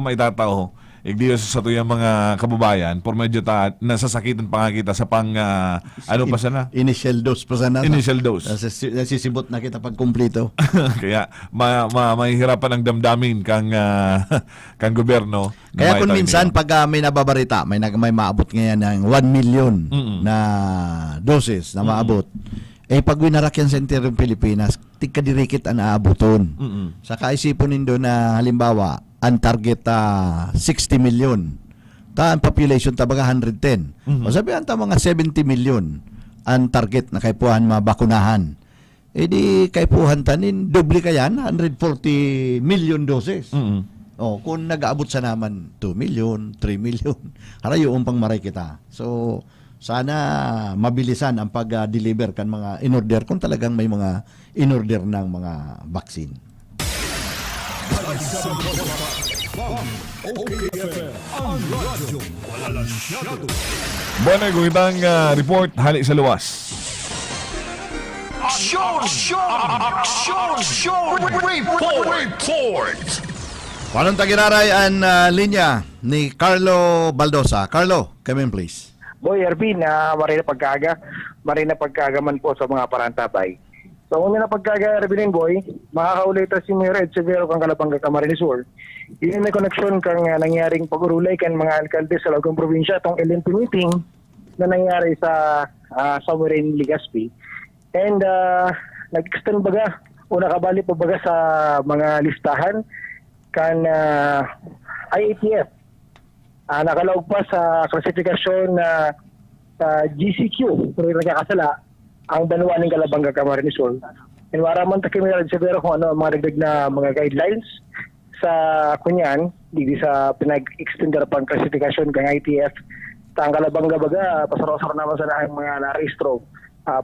maitatao igdiyo sa tuyang mga kababayan por medyo nasasakitan pa nga kita sa pang ano pa sana initial dose pa sana. Initial dose. Nasisibot na kita pag kumpleto. Kaya mahihirapan ang damdamin kang gobyerno. Kaya kung minsan pag may nababarita, may maabot ngayon ng 1 million na doses na maabot. Pag winarak yan sa Interior Pilipinas, tigkadirikit ang aabuton. Sa kaisipon nindo na halimbawa, ang target 60 million. Ang population tabaga 110. O sabihan mga 70 million ang target na kaipuhan mabakunahan. Di kaipuhan tanin, doble kayan, 140 million doses. Kung nag-aabot sa naman 2 million, 3 million, harayo pang maray kita. So, sana mabilisan ang pag-deliver kan mga in-order kung talagang may mga in-order ng mga vaccine. Bueno, kung itang report, hali sa luwas. Report! Paano tagiraray ang linya ni Carlo Baldosa? Carlo, come in please. Boy, Ervin, maray na pagkaga man po sa mga parantabay. So, kung na pagkaga, Ervin boy, makakaulita si Mayor Ed Severo kang Kalabanga Camarines Sur. Yun may koneksyon kang nangyaring pag-urulay kan mga alkalde sa Lagong Probinsya itong LNP meeting na nangyari sa somewhere in Legazpi. And nag-extend baga o nakabali pa baga sa mga listahan kan IATF. Nakalaog pa sa klasifikasyon na GCQ, pero nagkakasala ang Banwa ng Kalabanga Camarines Sur. And maraman takimiral siguro kung ano ang mga dagdag na mga guidelines sa kunyan, hindi sa pinag-extender pang klasifikasyon ng IATF. Ang Kalabanga baga, pasarosar naman sa ang mga na-registro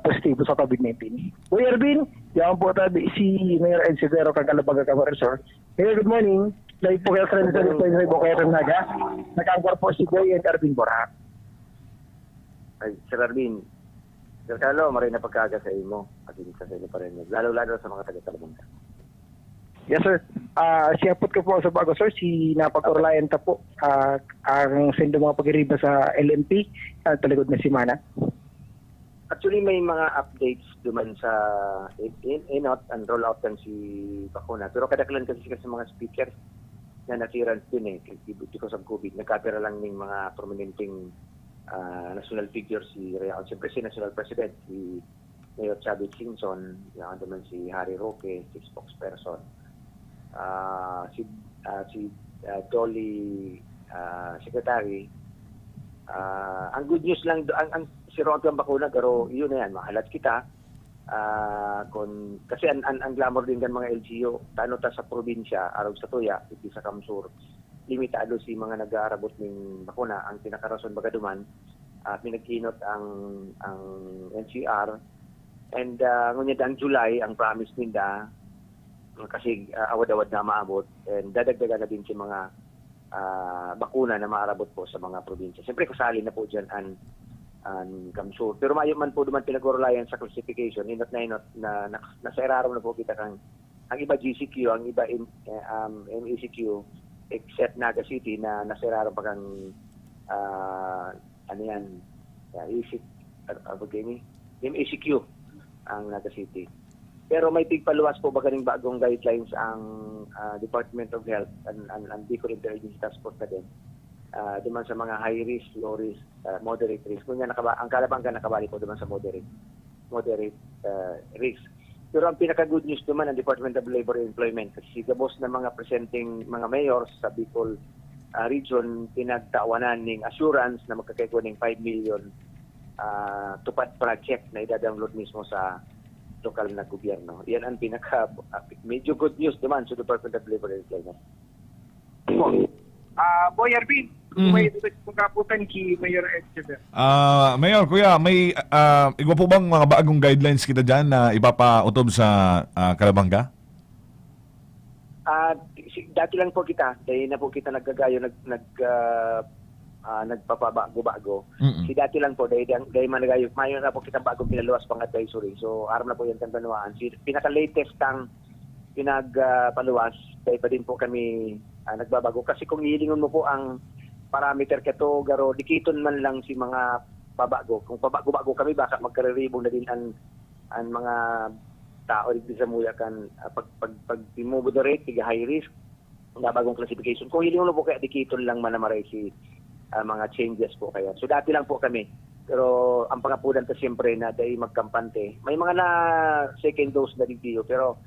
positibo sa COVID-19. Uy, Ervin, yan po tabi si Mayor Ed Severo kang Kalabanga Camarines Sur. Mayor, good morning. Live po kayo sa Rizal po yung Bukaya Naga. Nakangkor po si Boy and Ervin Bora. Ay, Sir Ervin, Sir Carlo, maray na pagkaga sa imo at sa inyo pa rin. Lalo-lalo sa mga taga-Kalabanga. Yes, sir. Siyapot ko po sa bago, sir. Si napag-orlayan ta po ang sendo mga pag-iriba sa LNP taligod na simana. Actually, may mga updates duman sa in-out and roll-out kan si bakuna. Pero kadaklan kasi sa mga speakers na nasiran din because of COVID. Nagkapira lang ng mga prominenteng national figures siyempre si National President, si Mayor Chavit Singson, yan naman si Harry Roque, si spokesperson, si Dolly Secretary. Ang good news lang, ang sirot ang bakuna, pero yun na yan, mahalat kita. Kasi ang glamour din ng mga LGU, tano ta sa probinsya, araw sa Tuya, iti sa Kamsur, limitado si mga nag-aarabot ng bakuna. Ang pinakarason baga duman, pinagkinot ang NCR. And ngunit ang July, ang promise ninda, kasi awad-awad na maabot, and dadagdagan na din si mga bakuna na maarabot po sa mga probinsya. Siyempre kasali na po dyan ang Kamsur. Pero mayo man po duman pinag-orlayan sa classification, inot na nasa erarong na po kita kang ang iba GCQ, ang iba MECQ, except Naga City na nasa erarong pa kang MECQ ang Naga City. Pero may tigpaluwas po ba ganing bagong guidelines ang Department of Health and Bicol Intelligence Task Force na din. Duman sa mga high risk, low risk, moderate risk. Kung yan ang Kalabanga nakabali po duman sa moderate risk. Pero ang pinaka-good news duman ang Department of Labor and Employment kasi gabos na mga presenting mga mayors sa Bicol region pinagtawanan ng assurance na magkakaiko ng 5 million tupad project na ida-download mismo sa lokal na gobyerno. Yan ang medyo good news duman sa Department of Labor and Employment. Boy Ervin, may kaputan ki Mayor Ed Severo. Mayor, kuya, may igwa po bang mga bagong guidelines kita dyan na ipapautob sa Kalabanga? Dati lang po kita, dahil na po kita naggagayo, nagpapabago-bago. Mm-mm. Si dati lang po, dahil managayo, mayon na po kita bagong pinaluwas pang advisory. So, aram na po yan ng Banwaan. Si pinaka-latest ang pinagpaluwas, dahil pa din po kami nagbabago. Kasi kung hilingon mo po ang parameter kato, garo, dikiton man lang si mga pabago. Kung pabago-bago kami, baka magkariribong na din ang mga tao dito sa muya kan pag moderate, tiga high risk, na bagong classification. Kung hilingon mo po kaya dikiton lang manamaray si mga changes po kaya. So dati lang po kami. Pero ang pangapunan ta siyempre na dahil magkampante. May mga na second dose na dito pero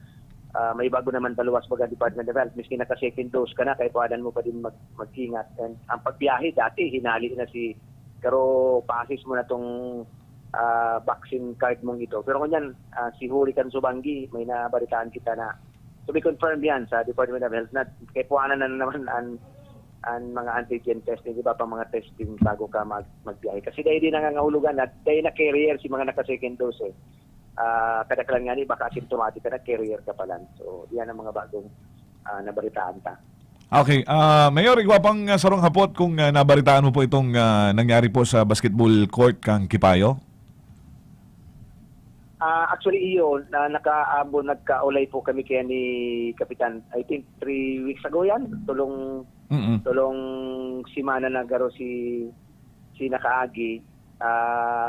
may bago naman taluwas baga Department of Health. Miski naka-second dose ka na, kahit padan mo pa din mag-ingat. And ang pagbiyahe dati, hinali na pero pasis mo na tong vaccine card mong ito. Pero kunyan, si Hurricane Subanggi, may nabaritaan kita na to be confirmed yan sa Department of Health na kahit padan na naman ang mga antigen testing, iba pa mga testing bago ka magbiyahe. Kasi dahil din nangangahulugan at dahil na carrier si mga naka-second dose kadakalan nga ni baka asymptomatic ka na carrier ka pala. So, yan ang mga bagong nabaritaan ta. Okay. Mayor, igwa pang sarong hapot kung nabaritaan mo po itong nangyari po sa basketball court kang Kipayo? Actually, iyon, nagkaulay po kami kaya ni Kapitan, I think 3 weeks ago yan. Tulong simana na garo si Nakaagi.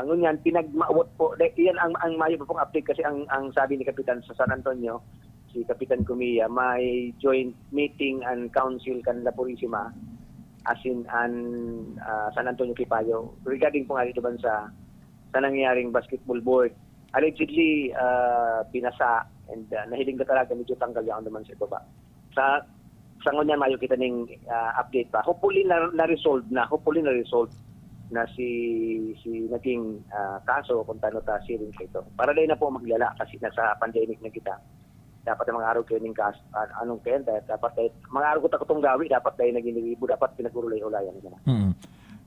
Ngunyan, pinagmaawot po. Iyan ang mayo pong update kasi ang sabi ni Kapitan sa San Antonio, si Kapitan Kumiya, may joint meeting and council kanila Purisima as in San Antonio Kipayo regarding po nga dito sa nangyaring basketball board. Allegedly, binasa and nahiling na talaga medyo tanggal yan naman sa ibaba. Sa ngunyan, mayo kita ng update pa. Hopefully na-resolve na si naging kaso kung tano ta siring ito. Para dahil na po maglala kasi nasa pandemic na kita. Dapat ang mga araw kayo ng kaso, anong kayo, dapat dahil, mga araw ko takotong gawi, dapat dahil naging nilibo, dapat pinagurulay-ulayan.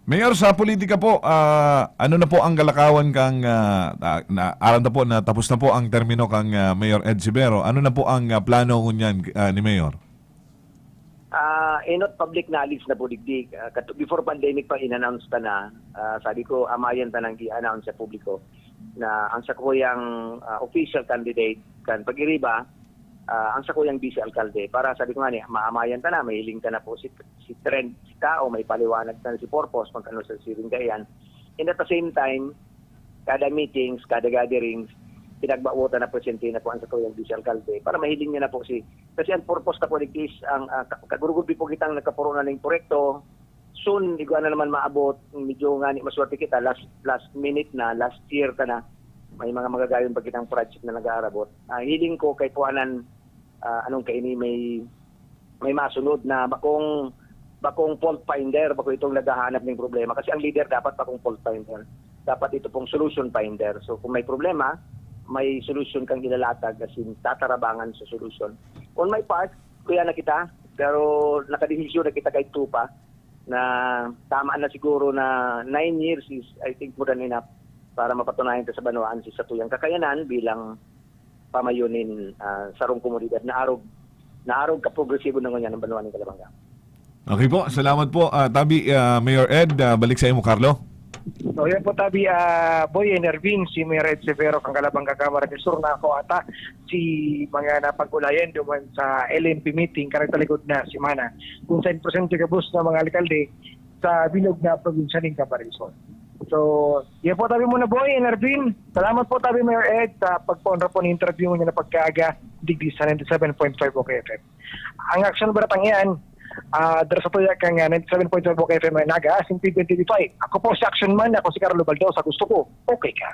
Mayor, sa politika po, ano na po ang galakawan kang, aram na po na tapos na po ang termino kang Mayor Ed Sibero. Ano na po ang plano ngunyan ni Mayor? Not public knowledge na po digdig. Before pandemic pa in-announce ta na, sabi ko, amayan ta nang i-announce sa publiko na ang sakuyang official candidate kan pag-iriba, ang sakuyang vice alkalde. Para sabi ko nga niya, maamayan ta na, may hiling ta na po si trend, si tao, may paliwanag na si purpose, pag ano sa siring kayan. And at the same time, kada meetings, kada gatherings, pinagbawotan na presente na po ang sakuyang vice alkalde para mahiling niya na po kasi ang purpose na po is ang kagurugod po kitang nagkapuro na ng proyekto. Soon, iguan na naman maabot, medyo nga ni maswerte kita, last minute na, last year ka na, may mga magagayon pa kitang project na nag-aarabot. Hiling ko kay Puanan, anong kaini may masunod na bakong fault finder, bako itong naghahanap ng problema. Kasi ang leader dapat bakong fault finder. Dapat ito pong solution finder. So kung may problema, may solution kang ilalatag kasi tatarabangan sa solution. On my part, kuya na kita, pero nakadesisyon na kita kay Tupa na tama na siguro na 9 years is I think more than enough para mapatunayan sa Banwaan si Satuyang kakayanan bilang pamayunin sarong komunidad na arog ka-progresibo na ngayon ng Banwaan ng Calabanga. Okay po, salamat po. Tabi, Mayor Ed, balik sa iyo mo, Carlo. So yan po tabi Boy and Ervin, si Mayor Ed Severo kang Calabanga Kamara ni Sur na ako ata si mga napag-ulayan duman sa LNP meeting karang talikod na simana kung saan presente kabus na mga alkalde sa bilog na probinsya ng Camarines. So yan po tabi muna Boy and Ervin. Salamat po tabi Mayor Ed sa pagponra po ng interview niya na pagkaaga digdi sa 97.5 OKFM. Ang action baratang yan dara sa tuya kang 97.5 FM Naga, Simpi 2025. Ako po si Action Man, ako si Carlo Baldosa. Gusto ko, okay ka.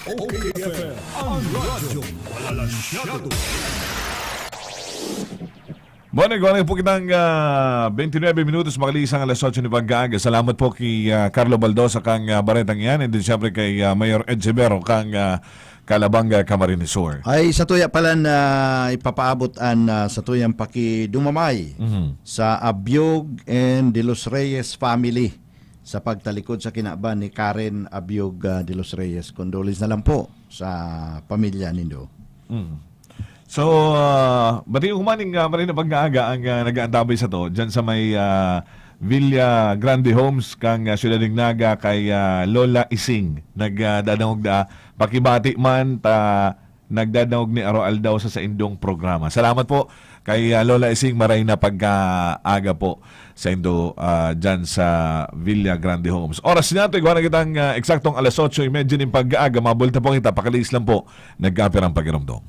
OKFM, ang radyo, walansyado. Bueno, po kitang 29 minutos makaliis ang alas 8 ni pag-aaga. Salamat po kay Carlo Baldosa kang baretang yan and din siyempre kay Mayor Ed Sibero kang Calabanga Camarines Sur. Ay sa tuya pala na ipapaabot sa tuyang pakidumamay sa Abiog and De Los Reyes family sa pagtalikod sa kinaban ni Karen Abiog De Los Reyes. Condolence na lang po sa pamilya nindo. So, bati humaning marin na pag-aaga ang nag-aantabay sa to dyan sa may Villa Grande Homes kang Ciudad ng Naga kay Lola Ising. Nagdadangog da pakibati man ta nagdadangog ni Aroal daw sa indong programa. Salamat po kay Lola Ising, maray na pag-aaga po sa indo dyan sa Villa Grande Homes. Oras natin, gawa na kitang eksaktong alas 8:30 ng pag-aaga. Mabulta po kita, pakaliis lang po. Nagkapir ang pakiramdam.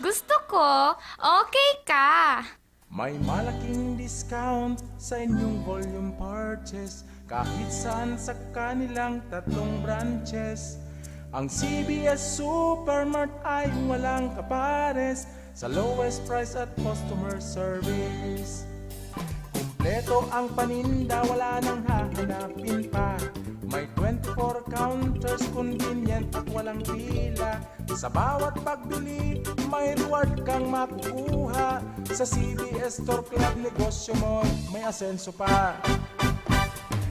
Gusto ko, okay ka. May malaking discount sa inyong volume purchase kahit saan sa kanilang 3 branches. Ang CBS Supermart ay walang kapares sa lowest price at customer service. Kumpleto ang paninda, wala nang hahanapin pa. May 24 counters, convenient at walang pila. Sa bawat pagbili, may reward kang makukuha. Sa CBS Store Club, negosyo mo, may asenso pa.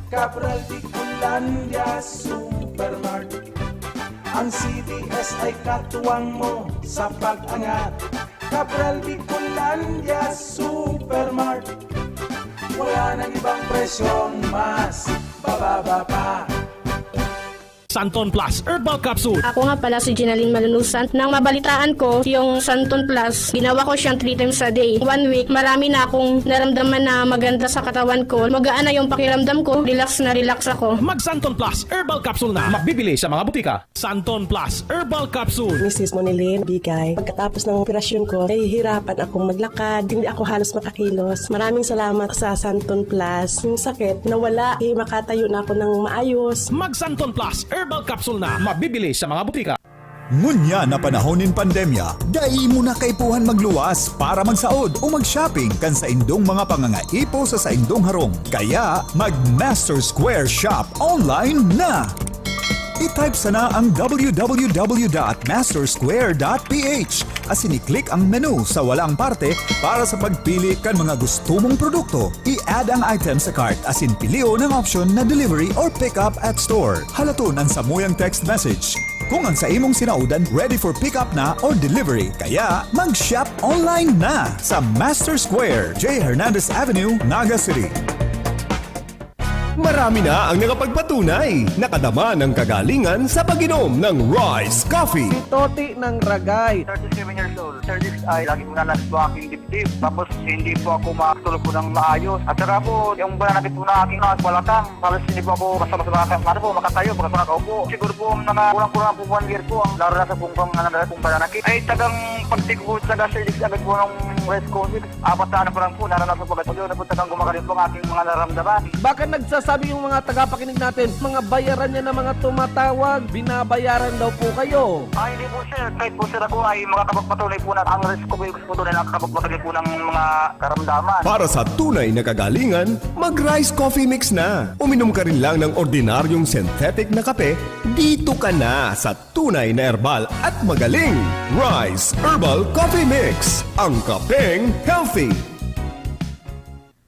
Cabral Bicolandia Supermart. Ang CBS ay katuwang mo sa pag-angat. Cabral Bicolandia Supermart. Wala nang ibang presyong mas bababa pa. Santon Plus Herbal Capsule. Ako nga pala si Ginaline Malunusan. Nang mabalitaan ko yung Santon Plus, ginawa ko siyang 3 times a day. 1 week, marami na akong naramdaman na maganda sa katawan ko. Magaan na yung pakiramdam ko. Relax na relax ako. Mag Santon Plus Herbal Capsule na. Mabibili sa mga butika. Santon Plus Herbal Capsule. Mrs. Monilin Bigay, pagkatapos ng operasyon ko, nahihirapan akong maglakad. Hindi ako halos makakilos. Maraming salamat sa Santon Plus. Yung sakit, nawala. Makatayo na ako ng maayos. Mag Santon Plus Herbal Capsule na. Mabibili sa mga butika. Ngunya na panahon ng pandemya, dai mo na kaipuhan magluwas para magsaod o mag-shopping kan sa indong mga pangangaipo sa indong harong. Kaya mag-Master Square Shop online na! I-type sana ang www.mastersquare.ph as ini-click ang menu sa walang parte para sa pagpili kan mga gusto mong produkto. I-add ang item sa cart as in pilio ng option na delivery or pick up at store. Halaton ang samuyang text message. Kung ang sa imong sinaudan ready for pick up na or delivery, kaya mag-shop online na sa Master Square, J. Hernandez Avenue, Naga City. Marami na ang nakapagpatunay. Nakadama ng kagalingan sa pag-inom ng Rise Coffee. Si Toti ng Ragay, 37 years old. 36 ay lagi manalas po aking dibdib. Tapos hindi po ako makatulog po ng maayos. At saka po, yung bananakit po na aking balatang. Halos hindi po ako kasama-sama makatayo, makaupo. Siguro po na kulang-kulang po 1 year po. Ang laro na sa pong bananakit. Ay tagang pagtigod sa gasilix agad po ng Rise Coffee. 4 na po lang po, naranasan po agad po yun. Tagang gumagalit po ang aking mga naramdaman. Baka nagsasabi yung mga tagapakinig natin, mga bayaran niya na mga tumatawag, binabayaran daw po kayo. Ay, hindi po sir. Kahit po sir ako ay makakapagpatuloy po na ang Rise Coffee gusto po doon ay nakakapagpatuloy po ng mga karamdaman. Para sa tunay na kagalingan, mag-Rise Coffee Mix na. Uminom ka rin lang ng ordinaryong synthetic na kape, dito ka na sa tunay na herbal at magaling. Rise Herbal Coffee Mix. Ang kapeng healthy.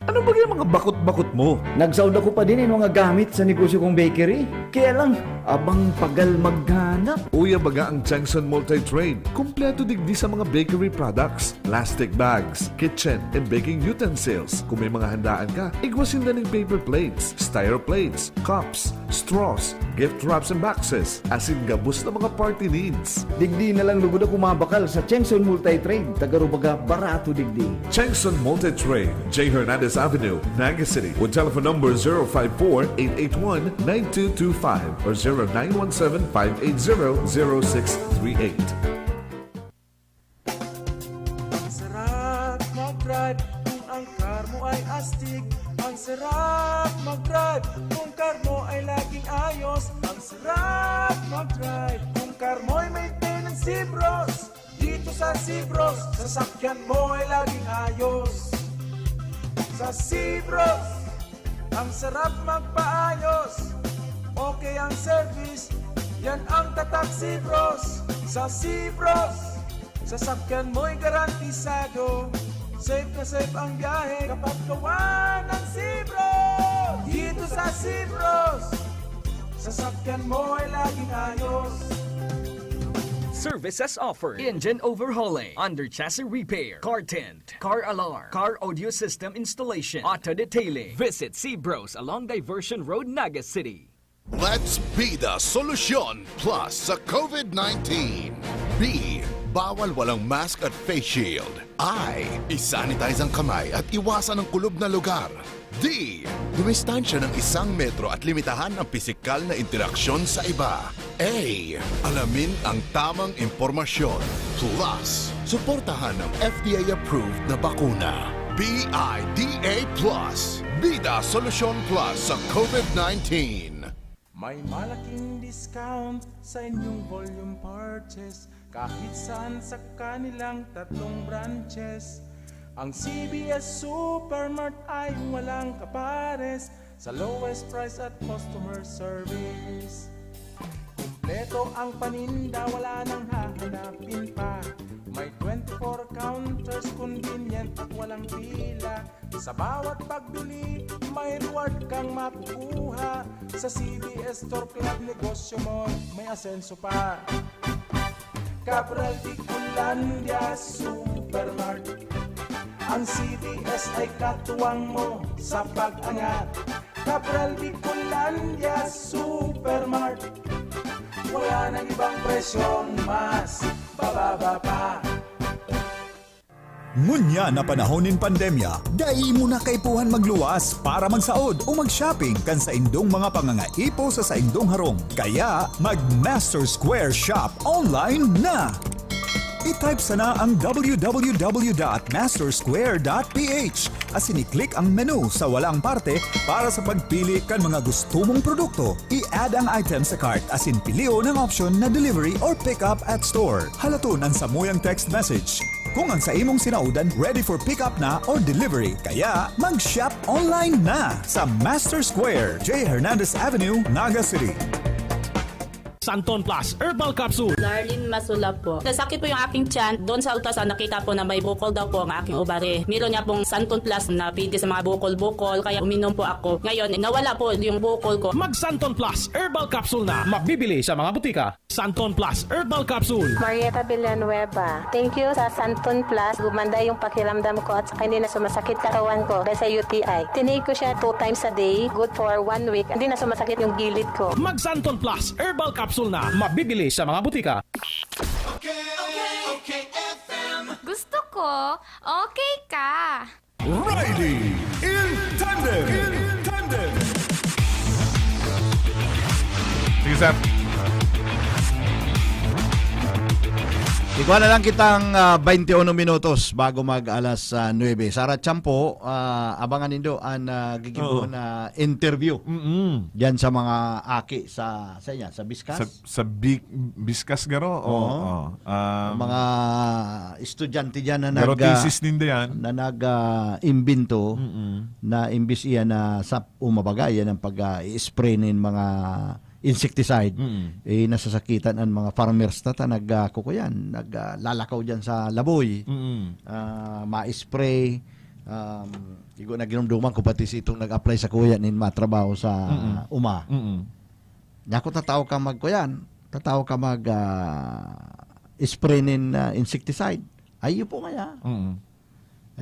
Ano ba yung mga bakot-bakot mo? Nagsawd ako pa din yung mga gamit sa negosyo kong bakery. Kaya lang, abang pagal maghanap. Uya baga ang Changson Multi-Trade. Kompleto digdi sa mga bakery products, plastic bags, kitchen, and baking utensils. Kung may mga handaan ka, igwasin na ng paper plates, styro plates, cups, straws, gift wraps and boxes, as in gabos na mga party needs. Digdi na lang lugod ako mabakal sa Changson Multi-Trade. Tagarubaga barato digdi. Changson Multi-Trade, J. Hernandez Avenue, Naga City, with telephone number 054-881-9225 or 0917-580-0638. Ang sarap mag-drive kung ang car mo ay astig. Ang sarap mag-drive kung car mo ay laging ayos. Ang sarap mag-drive kung car mo ay maintenance Bros. Dito sa Bros, sasakyan mo ay laging ayos. Sa Bros, ang sarap magpaayos. Okay ang service, yan ang tatak Bros. Sa Bros, sasakyan mo'y garantisado. Safe na safe ang biyahe kapag gawa ng Bros. Dito sa Bros, sasakyan mo ay laging ayos. Services offered. Engine overhauling, under chassis repair, car tint, car alarm, car audio system installation, auto detailing. Visit Seabros along Diversion Road, Naga City. Let's be the solusyon plus sa COVID-19. B. Bawal walang mask at face shield. I. Isanitize ang kamay at iwasan ang kulob na lugar. D. Dumistansya ng 1 metro at limitahan ang pisikal na interaksyon sa iba. A. Alamin ang tamang impormasyon. Plus, suportahan ang FDA-approved na bakuna. BIDA Plus. Bida Solusyon Plus sa COVID-19. May malaking discount sa inyong volume purchase kahit saan sa kanilang 3 branches. Ang CBS Supermart ay walang kapares sa lowest price at customer service. Kumpleto ang paninda, wala nang hahanapin pa. May 24 counters, convenient at walang pila. Sa bawat pagbili, may reward kang makukuha. Sa CBS Store Club, negosyo mo may asenso pa. Cabral Bicolandia Supermart. Ang CBS ay katuwang mo sa pag-angat. Cabral Bicolandia Supermart. Wala nang ibang presyong mas bababa pa. Ngunya na panahon ng pandemya, dai mo na kaipuhan magluwas para magsaod o mag-shopping kan sa indong mga pangangaipo sa indong harong. Kaya mag-Master Square Shop online na! I-type sana ang www.mastersquare.ph at siniklik ang menu sa walang parte para sa pagpili kan mga gusto mong produkto. I-add ang item sa cart asin pilio ng option na delivery or pick up at store. Halaton ang samuyang text message. Kung ang sa imong sinaudan ready for pick up na or delivery, kaya mag-shop online na sa Master Square, J. Hernandez Avenue, Naga City. Santon Plus Herbal Capsule. Darlene Masula po. Nasakit po yung aking tiyan. Doon sa ultrasound nakita po na may bukol daw po ang aking ovary. Meron niya pong Santon Plus na pwede sa mga bukol-bukol. Kaya uminom po ako. Ngayon, nawala po yung bukol ko. Mag Santon Plus Herbal Capsule na. Mabibili sa mga butika. Santon Plus Herbal Capsule. Marieta Villanueva. Thank you sa Santon Plus. Gumanda yung pakiramdam ko at saka hindi na sumasakit katawan ko dahil sa UTI. Tinake ko siya 2 times a day. Good for 1 week. Hindi na sumasakit yung gilid ko. Mag Santon Plus Herbal Capsule na. Mabibili sa mga butika. Okay, FM. Gusto ko, okay ka. Riding in Tandem! Sige, sir. Ikaw na lang kitang 21 minutos bago mag-alas 9. Sara Champo, abangan nindo ang gigibo na interview diyan sa mga aki sa Biskas. Sa Biskas garo? Mga estudyante diyan na garo thesis ninda yan. Na nag-imbento na imbis iyan na sa umabagay yan ang pag-i-spray nin mga insecticide, nasasakitan ang mga farmers nagkukuyan, naglalakaw dyan sa laboy, ma-spray, naginumduman ko pati itong nag-apply sa kuya nin matrabaho sa UMA. Nyako tataw ka spray nin insecticide. Ay po nga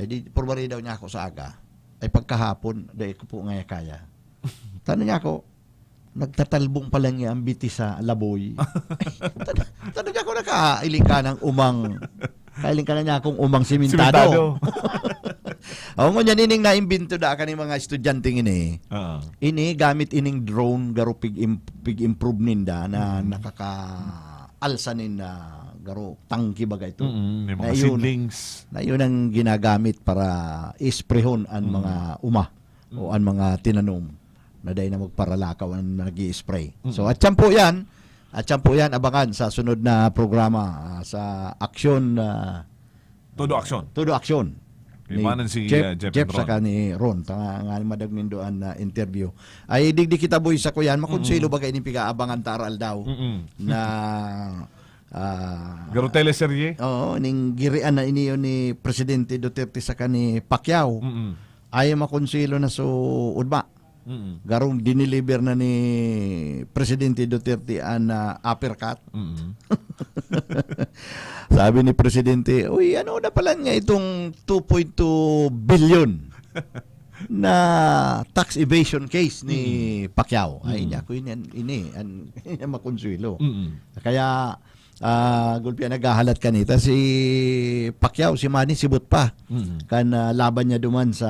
ay di porwari daw niya ako sa aga. Ay pagkahapon, dahil ko po nga kaya. Tanong niya ako, nagtatalbong pa lang niya ang biti sa laboy. Tanong niya ako nakailing ka ng kailing ka na niya akong umang simentado. Ako mo niyan ining naimbento da ka ni mga estudyante ini. Ini gamit ining drone garo pig-improve ninda na nakaka-alsa na garo tangki bagay ito. Mga seedlings. Na yun ang ginagamit para isprehon ang mga o ang mga tinanom na dahil na magparalakaw ang nag-i-spray. So at yan po yan, abangan sa sunod na programa sa aksyon. Todo aksyon. Ni si Jeff saka ni Ron. Nga madagmin doon na interview. Ay digdi kita boy sa kuyan, makonselo bagay ni piga-abangan taral daw na garo teleserye? Oo, ning girian na iniyo ni Presidente Duterte saka ni Pacquiao. Ay makonselo na so udma. Garong diniliber na ni Presidente Duterte ang uppercut. Sabi ni Presidente, uy, ano na pala nga itong 2.2 billion na tax evasion case ni Pacquiao. Ay, niya ko ini makonsuelo. Kaya gulpian naghahalat kanita si Pacquiao, si Manny sibot pa kan laban niya duman sa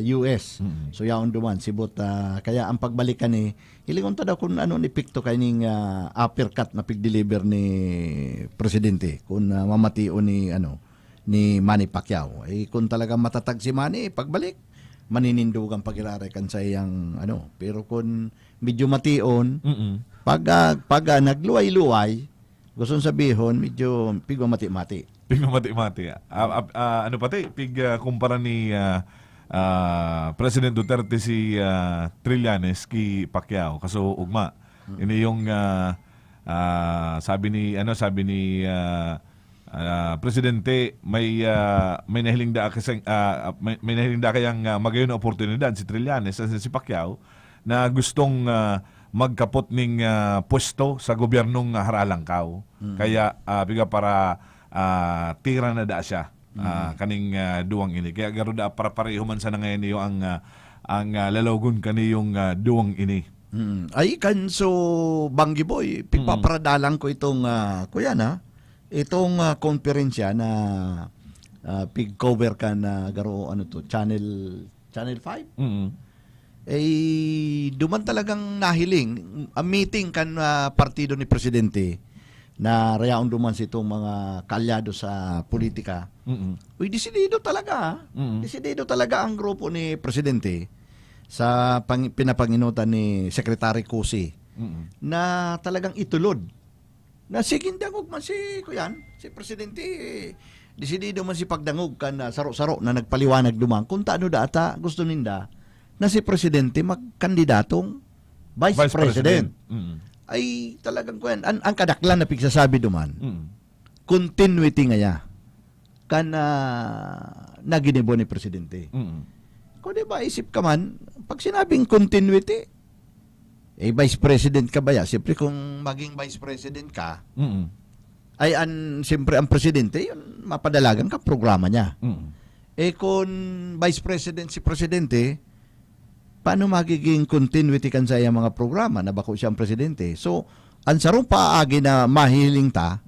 US. So yaon duman sibot kaya ang pagbalikan ni ilingon ta daw kung ano ni pikto kaning uppercut na pig-deliver ni presidente kung mamatio ni ni Manny Pacquiao. Kung talaga matatag si Manny pagbalik maninindugan pagilare kan sa iyang pero kung medyo mation pag nagluway-luway gusto sabihon, medyo pigwa mati-mati. Pigwa mati-mati. Ano pati? Kumpara ni President Duterte si Trillanes ki Pacquiao. Kaso ugma. Ini yung sabi ni Presidente may nahiling da kasi may nahiling da kayang magayon na oportunidad si Trillanes at si Pacquiao na gustong magkapot ning pwesto sa gobyernong Haralangkaw. Kaya biga para tira na da siya kaning duwang ini. Kaya garo da para pareho man sa ngayon iyo ang lalogon kaniyong duwang ini. Ay kanso Banggi Boy, pigpaparadalang ko itong kuya na itong konferensya na pig-cover ka na garo Channel 5. Duman talagang nahiling ang meeting kan partido ni Presidente na rayaon duman si itong mga kalyado sa politika. Uy, desidido talaga. Desidido talaga ang grupo ni Presidente sa pinapanginutan ni Secretary Cusi na talagang itulod. Na sigindangog man si Presidente. Desidido man si pagdangog kan saro-saro na nagpaliwanag duman kung taano data gusto ninda na si Presidente magkandidatong Vice President. Ay talagang ang kadaklan na pigsasabi duman. Continuity nga ya. Kan naginibo ni Presidente. Kung di ba isip ka man, pag sinabing continuity, Vice President ka ba ya? Siyempre kung maging Vice President ka, ay siyempre ang Presidente, yun mapadalagan ka programa niya. Kung Vice President si Presidente, paano magiging continuity kan sa iyang mga programa na bako siyang presidente? So, ang sarong paagi na mahiling ta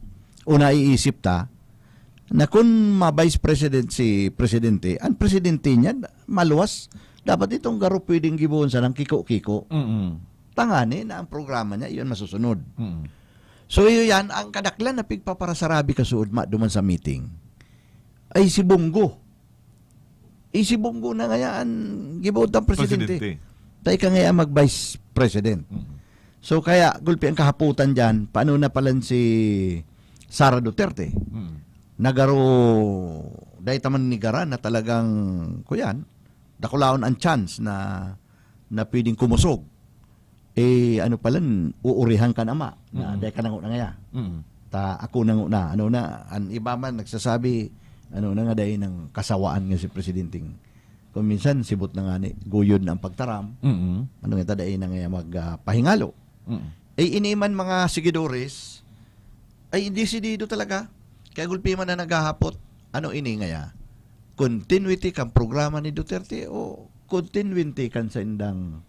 o naiisip ta na kung ma-vice president si presidente, ang presidente niya maluwas, dapat itong garo pwedeng gibuon sa ng kiko-kiko. Tangani na ang programa niya, iyon masusunod. So, yan, ang kadaklan na pigpaparasarabi kasuod duman sa meeting ay si Bongo. Si Bongo na ngayon gibuot ang presidente. Tayo ka ngayon mag-vice president. So kaya gulpi ang kahaputan dyan, paano na palan si Sara Duterte? Nagaro, dahil taman ni Gara na talagang, kuyan, dakulaon ang chance na pwedeng kumusog. Ano palan, uurihan ka na na dahil ka nangu na ngayon. Ako nangu na. Ang iba man nagsasabi, na nga dahil ng kasawaan nga si Presidenting. Kung minsan, sibot na nga ni, guyod na ang pagtaram. Ano nga dahil na nga magpahingalo. Iniman mga sigidores, ay desidido talaga. Kaya gulpi man na naghahapot, ini nga ya? Continuity kang programa ni Duterte o continuity kan sa indang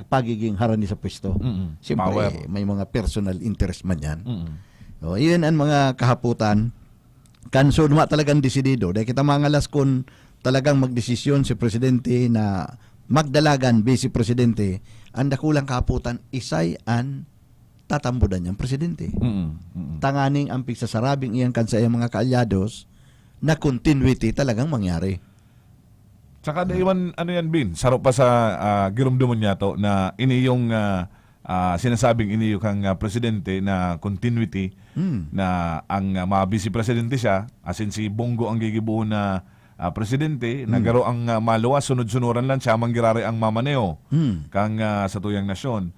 pagiging harani sa pwesto. Siyempre, may mga personal interest man yan. So, iyon ang mga kahaputan. Kanso naman talagang desidido. Dahil kita mangalas kung talagang magdesisyon si Presidente na magdalagan Vice Presidente, ang dakulang kahaputan, isay ang tatambudan niyang Presidente. Tanganing ang pigsasarabing iyan kansa iyang mga kaalyados na continuity talagang mangyari. Tsaka daiwan, yan, Bin? Saro pa sa girumduman niya to na ini yung sinasabing ini yung kang presidente na continuity na ang mga vice presidente siya, as in si Bongo ang gigibuo na presidente, nagaro ang maluwas, sunod-sunuran lang siya, manggirari ang mamaneo kang sa tuyang nasyon.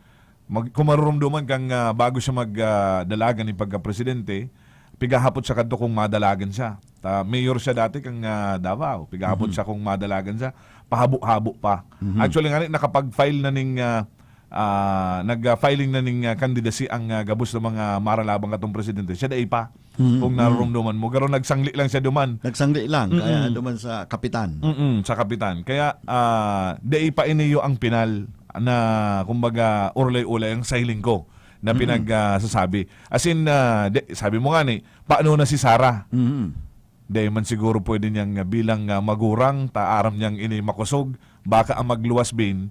Kumarurumduman kang bago siya magdalagan ni pagka-presidente, pigahapot siya kadto kung madalagan siya. Mayor siya dati kang Davao. Pigabot siya kung madalagan siya. Pahabo-habo pa. Actually nga nakapag-file na ning nag-filing na ning candidacy ang gabos ng mga maralabang katong presidente. Siya dai pa. Kung narumduman mo. Garo nagsangli lang siya duman. Nagsangli lang. Kaya duman sa kapitan. Sa kapitan. Kaya dai pa iniyo ang pinal na kumbaga urlay-ulay ang sailing ko na pinagsasabi. As in, sabi mo nga ni, paano na si Sara? Dahil man siguro pwede niyang bilang magurang, taaram niyang ini makusog, baka ang magluwas bin,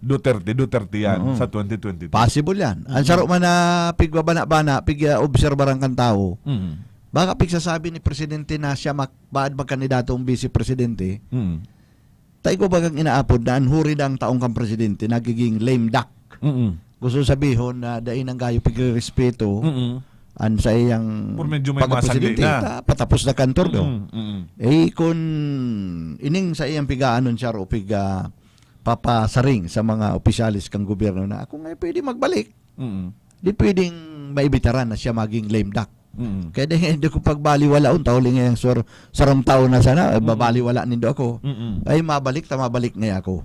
Duterte yan sa 2022. Possible yan. Ang saro man na pigbabana-bana, pig-obserbarang kan tao, baka pigsasabi ni Presidente na siya baad magkandidatong vice-presidente, tayo ko bagang inaapod na anhuri ang taong kang presidente, nagiging lame duck. Gusto sabihon na dain ang gayo pigrespeto, an sa iyang pagkapresidente, patapos na kantor do. Kung ining sa iyang pigaanon siya o papasaring sa mga opisyalis kang gobyerno na kung ngay pwede magbalik, di pwedeng maibitaran na siya maging lame duck. Kaya hindi ko pagbaliwalaon, tawli ngayang sarang taon na sana, babaliwala nindo ako, ay mabalik ngay ako.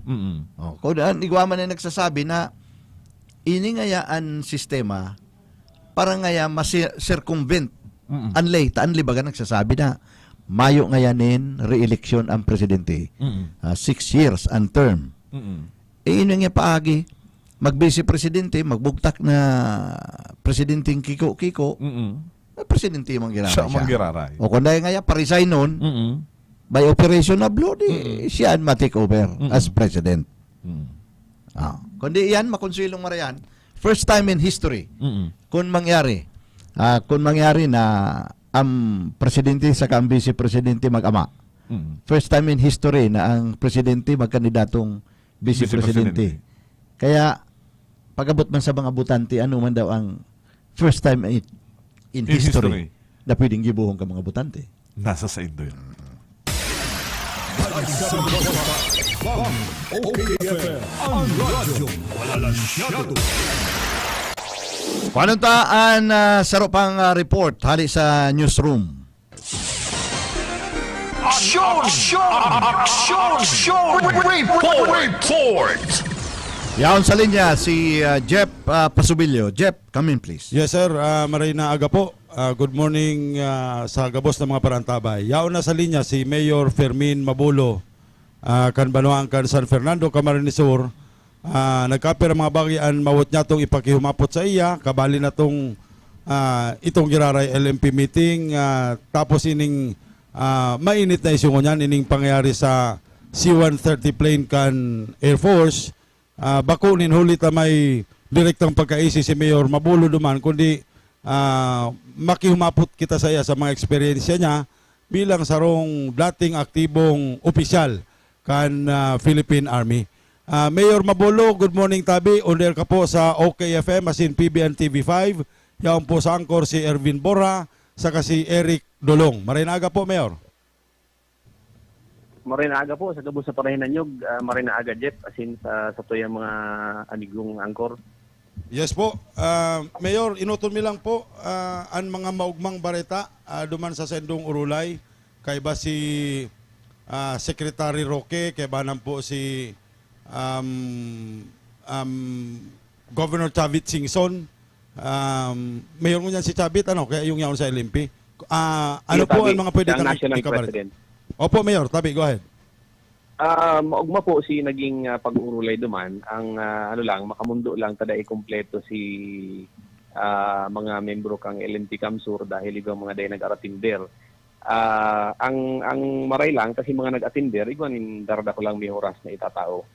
Kung igwaman na nagsasabi na ini ngayaan sistema, parang ngaya mas-circumvent. Anlay baga nagsasabi na Mayo ngayanin re-election ang presidente. 6 years ang term. Ino nga paagi, mag-vice presidente, magbugtak na presidenteng Kiko, presidente mang giraray. O kung dahil ngaya pa-resign nun, by operation of law, siya ma-take over as president. Kundi yan, makonsulong marayan, first time in history, kung mangyari na ang presidente sa ang vice-presidente mag-ama. First time in history na ang presidente magkandidatong vice-presidente. Kaya, pag-abot man sa mga butante, ano man daw ang first time in history na pwedeng gibuhong ka mga butante. Nasa sa indo yun. Panuntaan sarupang report hali sa newsroom. Report. Yaon sa linya si Jeff Pasubilio. Jeff, come in please. Yes sir, Marina Aga po. Good morning sa gabos ng mga parantabay. Yaon na sa linya si Mayor Fermin Mabulo, Kanbanuang kan San Fernando, Camarines Sur. Nagkapir mga bagyan mawot niya itong ipakihumapot sa iya, kabali na itong giraray LMP meeting, tapos ining mainit na isyong niyan, ining pangyayari sa C-130 plane kan Air Force. Bako ninhulit na may direktang pagkaisi si Mayor Mabulo duman, kundi makihumapot kita sa iya sa mga eksperyensya niya bilang sarong dating aktibong opisyal kan Philippine Army. Mayor Mabulo, good morning tabi. Under ka po sa OKFM asin PBN TV5. Yaon po sa angkor si Ervin Borja, saka si Eric Dolong. Marinaga po, Mayor. Marinaga po sa gabos sa parahinan nyo. Marinaga Jeff asin sa tuyang mga anigong angkor. Yes po. Mayor, inuton mi lang po ang mga maugmang bareta duman sa Sendong Urulay. Kay ba si Secretary Roque, kay ba po si Governor Chavit Singson. Mayor mo niyan si Chavit, kaya yung yaon sa LMP. Ano po ang mga pwede kang ikabalit? Opo, Mayor, tabi, go ahead. Maugma po si naging pag-urulay duman. Ang makamundo lang tada ikumpleto si mga membro kang LMP Kamsur dahil ibang mga day nag-aratinder. Ang maray lang kasi mga nag-atinder, igwanin darada ko lang may oras na itatao.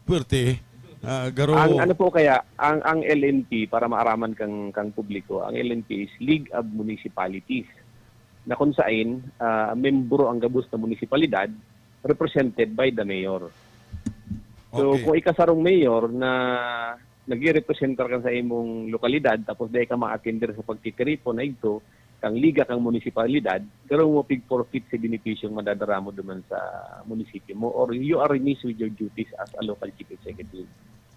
Pwerte. Ang ang LNP, para maaraman kang publiko, ang LNP is League of Municipalities, na kung saan membro ang gabos na munisipalidad represented by the mayor. So kung ikasarong mayor na nag-representer ka sa imong lokalidad tapos dahil ka ma-attender sa pagkikiripo na ito, kang liga kang munisipalidad, pero mo pig forfeit sa benepisyong madadara mo duman sa munisipyo mo or you are remiss with your duties as a local chief executive.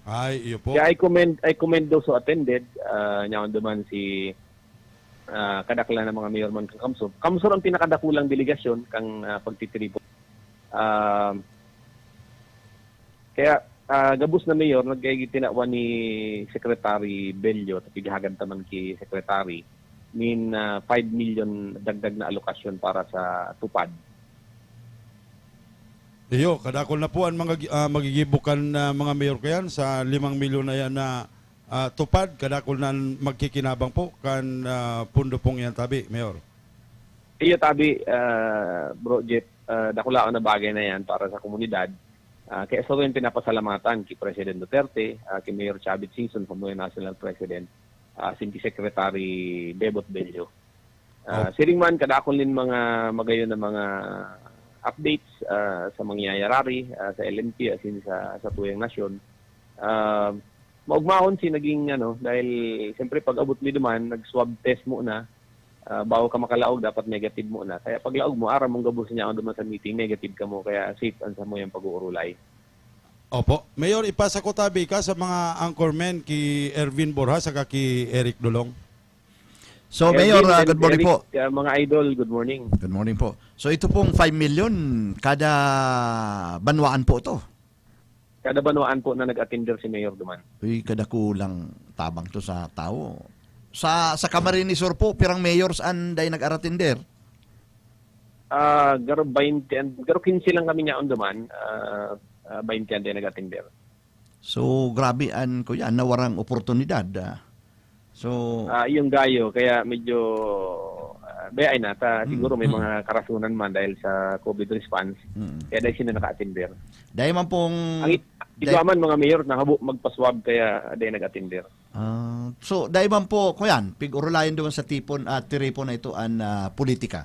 Ay, iyo po. Kaya I commend those who attended. Nyawan duman si kadaklan ng mga mayor man kang Kamsur. Kamsur ang pinakadakulang delegasyon kang pagtitripo. Kaya gabus na mayor nagkayagitinawan ni Secretary Bello at pigahagan taman ki Secretary 5 million dagdag na alokasyon para sa tupad. Iyo, kadakol na po ang mga magigibukan na mga mayor kayan sa 5 milyon na yan na tupad, kadakol na magkikinabang po kan pundo pong yan tabi, mayor. Iyo tabi, bro Jeff, dakulaan na bagay na yan para sa komunidad. Kaya sa rin pinapasalamatan kay President Duterte, kay Mayor Chavit Singson, Pamuhay National President, si Secretary Bebot Bello. Siring man, kadakol din mga magayon na mga updates sa mangyayari sa LNP asin sa tuyang nasyon. Maugmahon si naging dahil siyempre pag abot mi duman nag-swab test mo na bago ka makalaog dapat negative mo na. Kaya pag laog mo ara mong gabos niya duman sa meeting negative ka mo kaya safe ansa mo yung pag-uurulay. Opo. Mayor, ipasa ko tabi ka sa mga anchormen ki Ervin Borja saka ki Eric Dulong. So, Mayor, good morning po. Mga idol, good morning. Good morning po. So, ito pong 5 million kada banwaan po ito. Kada banwaan po na nag-attender si Mayor Duman. Uy, kada kulang tabang to sa tao. Sa Camarines Sur po, pirang mayors anday nag-attender? Garo 15 lang kami niya on Duman. 20 anday nag-attender. So, grabe ko yan, nawarang oportunidad. So, yung gayo, kaya medyo bayay na. Siguro may mga karasunan man dahil sa COVID response. Kaya dahil sila naka-attender. Dahil man pong... Iguaman mga mayor, magpaswab kaya dahil nag-attender. So, dahil man po, kuyan, pig-urulayan doon sa tipon at tiripon na ito ang politika?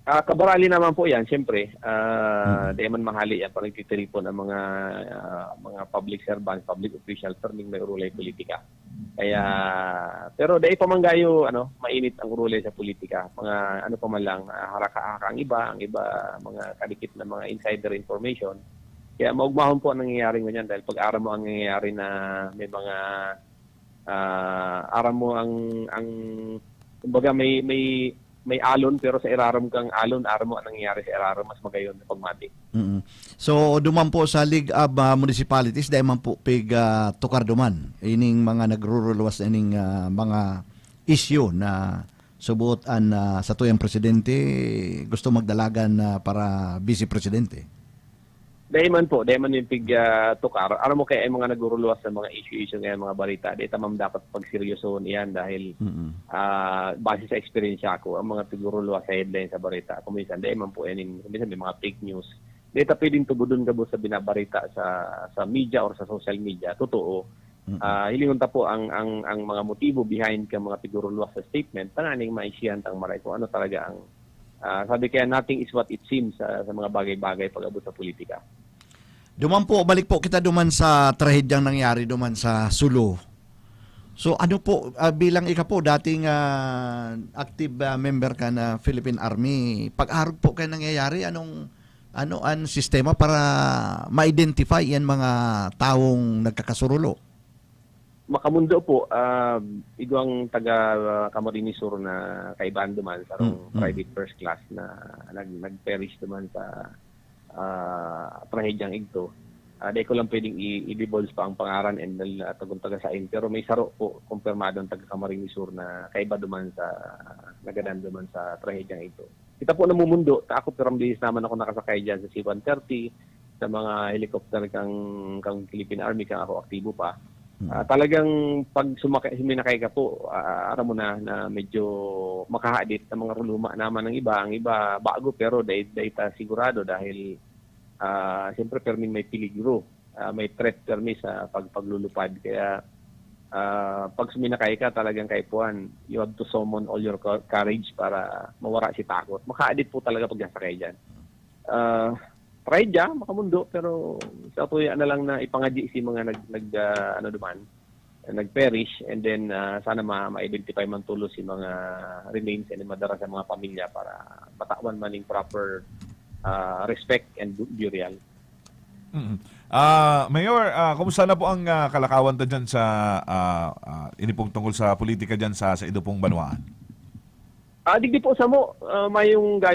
Kabarali naman po yan, siyempre. Dahil man mahali yan, parang titiripon ang mga public servants, public officials, turning may urulay politika. Kaya, pero dahil pa man gayo, mainit ang urulay sa politika. Mga pa man lang, haraka-haraka ang iba, mga kadikit na mga insider information. Kaya maugmahon po ang nangyayari ngunyan dahil pag-aram mo ang nangyayari na may mga aram mo ang kumbaga may alon pero sa iraram kang alon, aram mo ang nangyayari sa iraram mas magayon na pagmati. So duman po sa League of Municipalities dahil man po tukar duman ining mga nagruruluwas ining mga issue na subuot sa tuyang presidente gusto magdalagan para vice presidente. Dahil man yung tukar, aram mo kaya ay mga naguruluwas sa mga issue ngayon, mga balita. Dahil tamang dapat pagseryosoon iyan dahil base sa experience ako, ang mga tiguruluwas sa headline sa balita. Kuminsan, dahil man po yan, kuminsan may mga fake news. Dahil pwedeng tubudon ka sa binabarita sa media or sa social media. Totoo. Hilingon ta po ang mga motibo behind ka mga tiguruluwas sa statement, tanganing maisyan tang maray kung ano talaga ang sabi kaya nothing is what it seems sa mga bagay-bagay pag-abot sa politika. Duman po, balik po kita duman sa trahedyang nangyari duman sa Sulu. So ano po, bilang ika po, dating active member ka na Philippine Army, pag-arog po kayo nangyayari, ano ang sistema para ma-identify yan mga taong nagkakasurulo? Makamundo po, igwang taga Camarines Sur na kaibahan duman sa private first class na nag-perish duman sa trahedyang ito. Dahil ko lang pwedeng i-divulge pa ang pangaran and tagong taga sain. Pero may saro po, kumpirmado ang taga Camarines Sur na kaiba duman sa nagadan duman sa trahedyang ito. Kita po namumundo, ako pirang bihis naman ako nakasakay dyan sa C-130, sa mga helicopter kang Philippine Army, kang ako aktibo pa. Talagang pag suminakay ka po, aram mo na medyo makahadit ng mga luma naman ng iba. Ang iba bago pero dahil sigurado dahil siyempre permin may peligro, may threat permis sa paglulupad. Kaya pag suminakay ka talagang kaipuan, you have to summon all your courage para mawara si takot. Makahadit po talaga pag nasakay dyan. Traedya, makamundo, pero sa tuya na lang na ipangadyi si mga nag-perish and then sana ma-identify man tulo si mga remains and madara sa mga pamilya para matawan man yung proper respect and burial. Mayor, kumusta na po ang kalakawan ta dyan sa ini pong tungkol sa politika dyan sa ido pong banwaan? Digdi po sa mo, mayong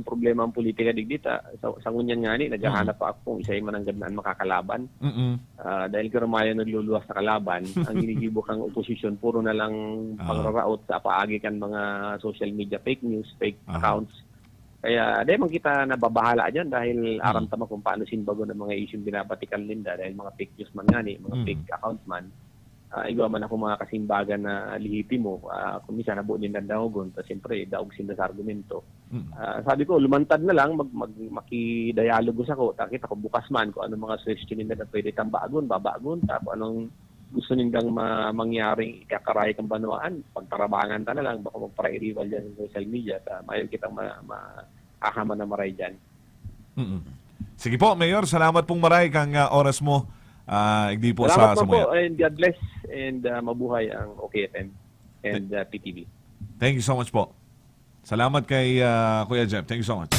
problema ang politika digdi ta. Sa ngunyan nga ni, naghahanap pa ako kung isa'y mananggabnaan makakalaban. Dahil karamayan nagluluwas sa kalaban, ang ginigibok ang oposisyon, puro na lang pangraraot sa paagi kan mga social media, fake news, fake accounts. Kaya dahil man kita nababahala dyan dahil aram tama kung paano sinbago ng mga isyong binabatikan linda dahil mga fake news man nga ni, mga fake accounts man. Igawa man ako mga kasimbagan na lihiti mo, kung minsan nabuo din ng daogon, tapos siyempre daog sinda sa argumento. Sabi ko, lumantad na lang, makidialogos ako, takita ko bukas man kung anong mga suggestion nila na pwede kang babagon, tapos anong gusto nindang mangyaring ikakaray kang banwaan, pagtarabangan ta na lang, baka magpara-rival dyan sa social media, mayon kitang makakama na maray dyan. Sige po, Mayor, salamat pong maray kang oras mo. Hindi po salamat sa po and God bless and mabuhay ang OKFM and PTV. Thank you so much po. Salamat kay Kuya Jeff. Thank you so much.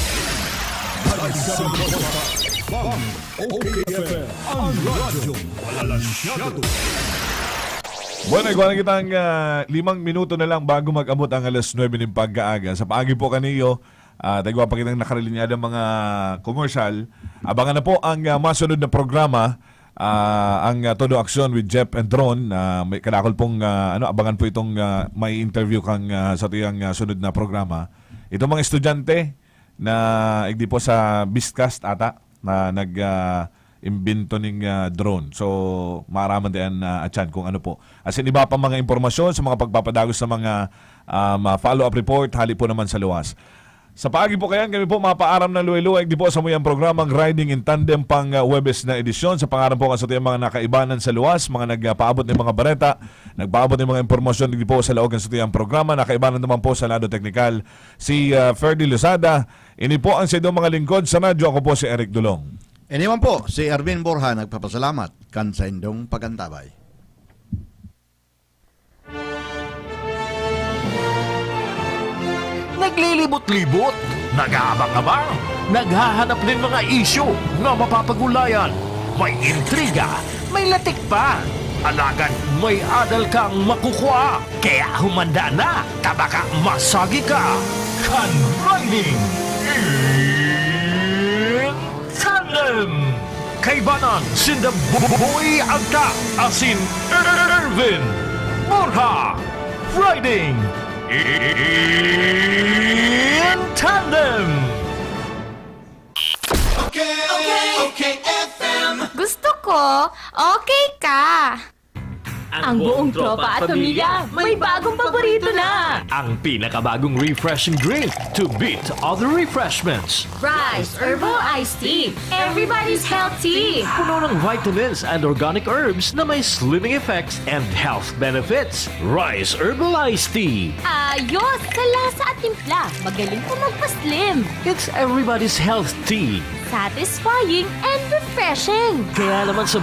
Bueno, igual kita ang 5 minuto na lang bago mag-abot ang alas 9 ng pagkaaga. Sa paagi po kaniyo, dagwa pa kitang nakarilinyada mga commercial. Abangan na po ang masunod na programa, ang Todo Action with Jeff and Ron. May kanakol pong abangan po itong may interview kang sa tiyang sunod na programa. Itong mga estudyante na hindi po sa Biscast ata na imbento ng drone. So, maaraman din atyan kung ano po. As in, iba pa mga impormasyon sa mga pagpapadagos sa mga follow-up report, hali po naman sa luwas. Sa paagi po kayan, kami po mapaaram ng luway-luway di po sa muyang programang Riding in Tandem pang Webes na edisyon. Sa pangaran po sa mga nakaibanan sa luwas, mga nagpaabot ng mga bareta, nagpaabot ng mga impormasyon di po sa laogan sa tiyang programa. Nakaibanan naman po sa lado teknikal si Ferdy Lozada. Ini po ang sidong mga lingkod sa radyo. Ako po si Eric Dulong. Iniwan po si Erwin Borja nagpapasalamat kan sa indong pagantabay. Naglilibot-libot, nag-aabang-abang, naghahanap din mga isyu na mapapagulayan. May intriga, may latik pa. Alagan, may adal kang makukuha. Kaya humanda na, tabaka masagi ka. Riding in Tandem. Kaibanan, sinda Boy Agta, asin Erwin Borja. Riding in Tandem. Okay, FM. Gusto ko, okay ka. Ang buong tropa at pamilya, may bagong paborito na. Ang pinakabagong refreshing drink to beat other refreshments. Rice Herbal Iced Tea. Everybody's healthy. Puno ng vitamins and organic herbs na may slimming effects and health benefits. Rice Herbal Iced Tea. Ayos sa lasa at timpla. Magaling pa magpa-slim. It's everybody's health tea. Satisfying and refreshing. Kaya naman sa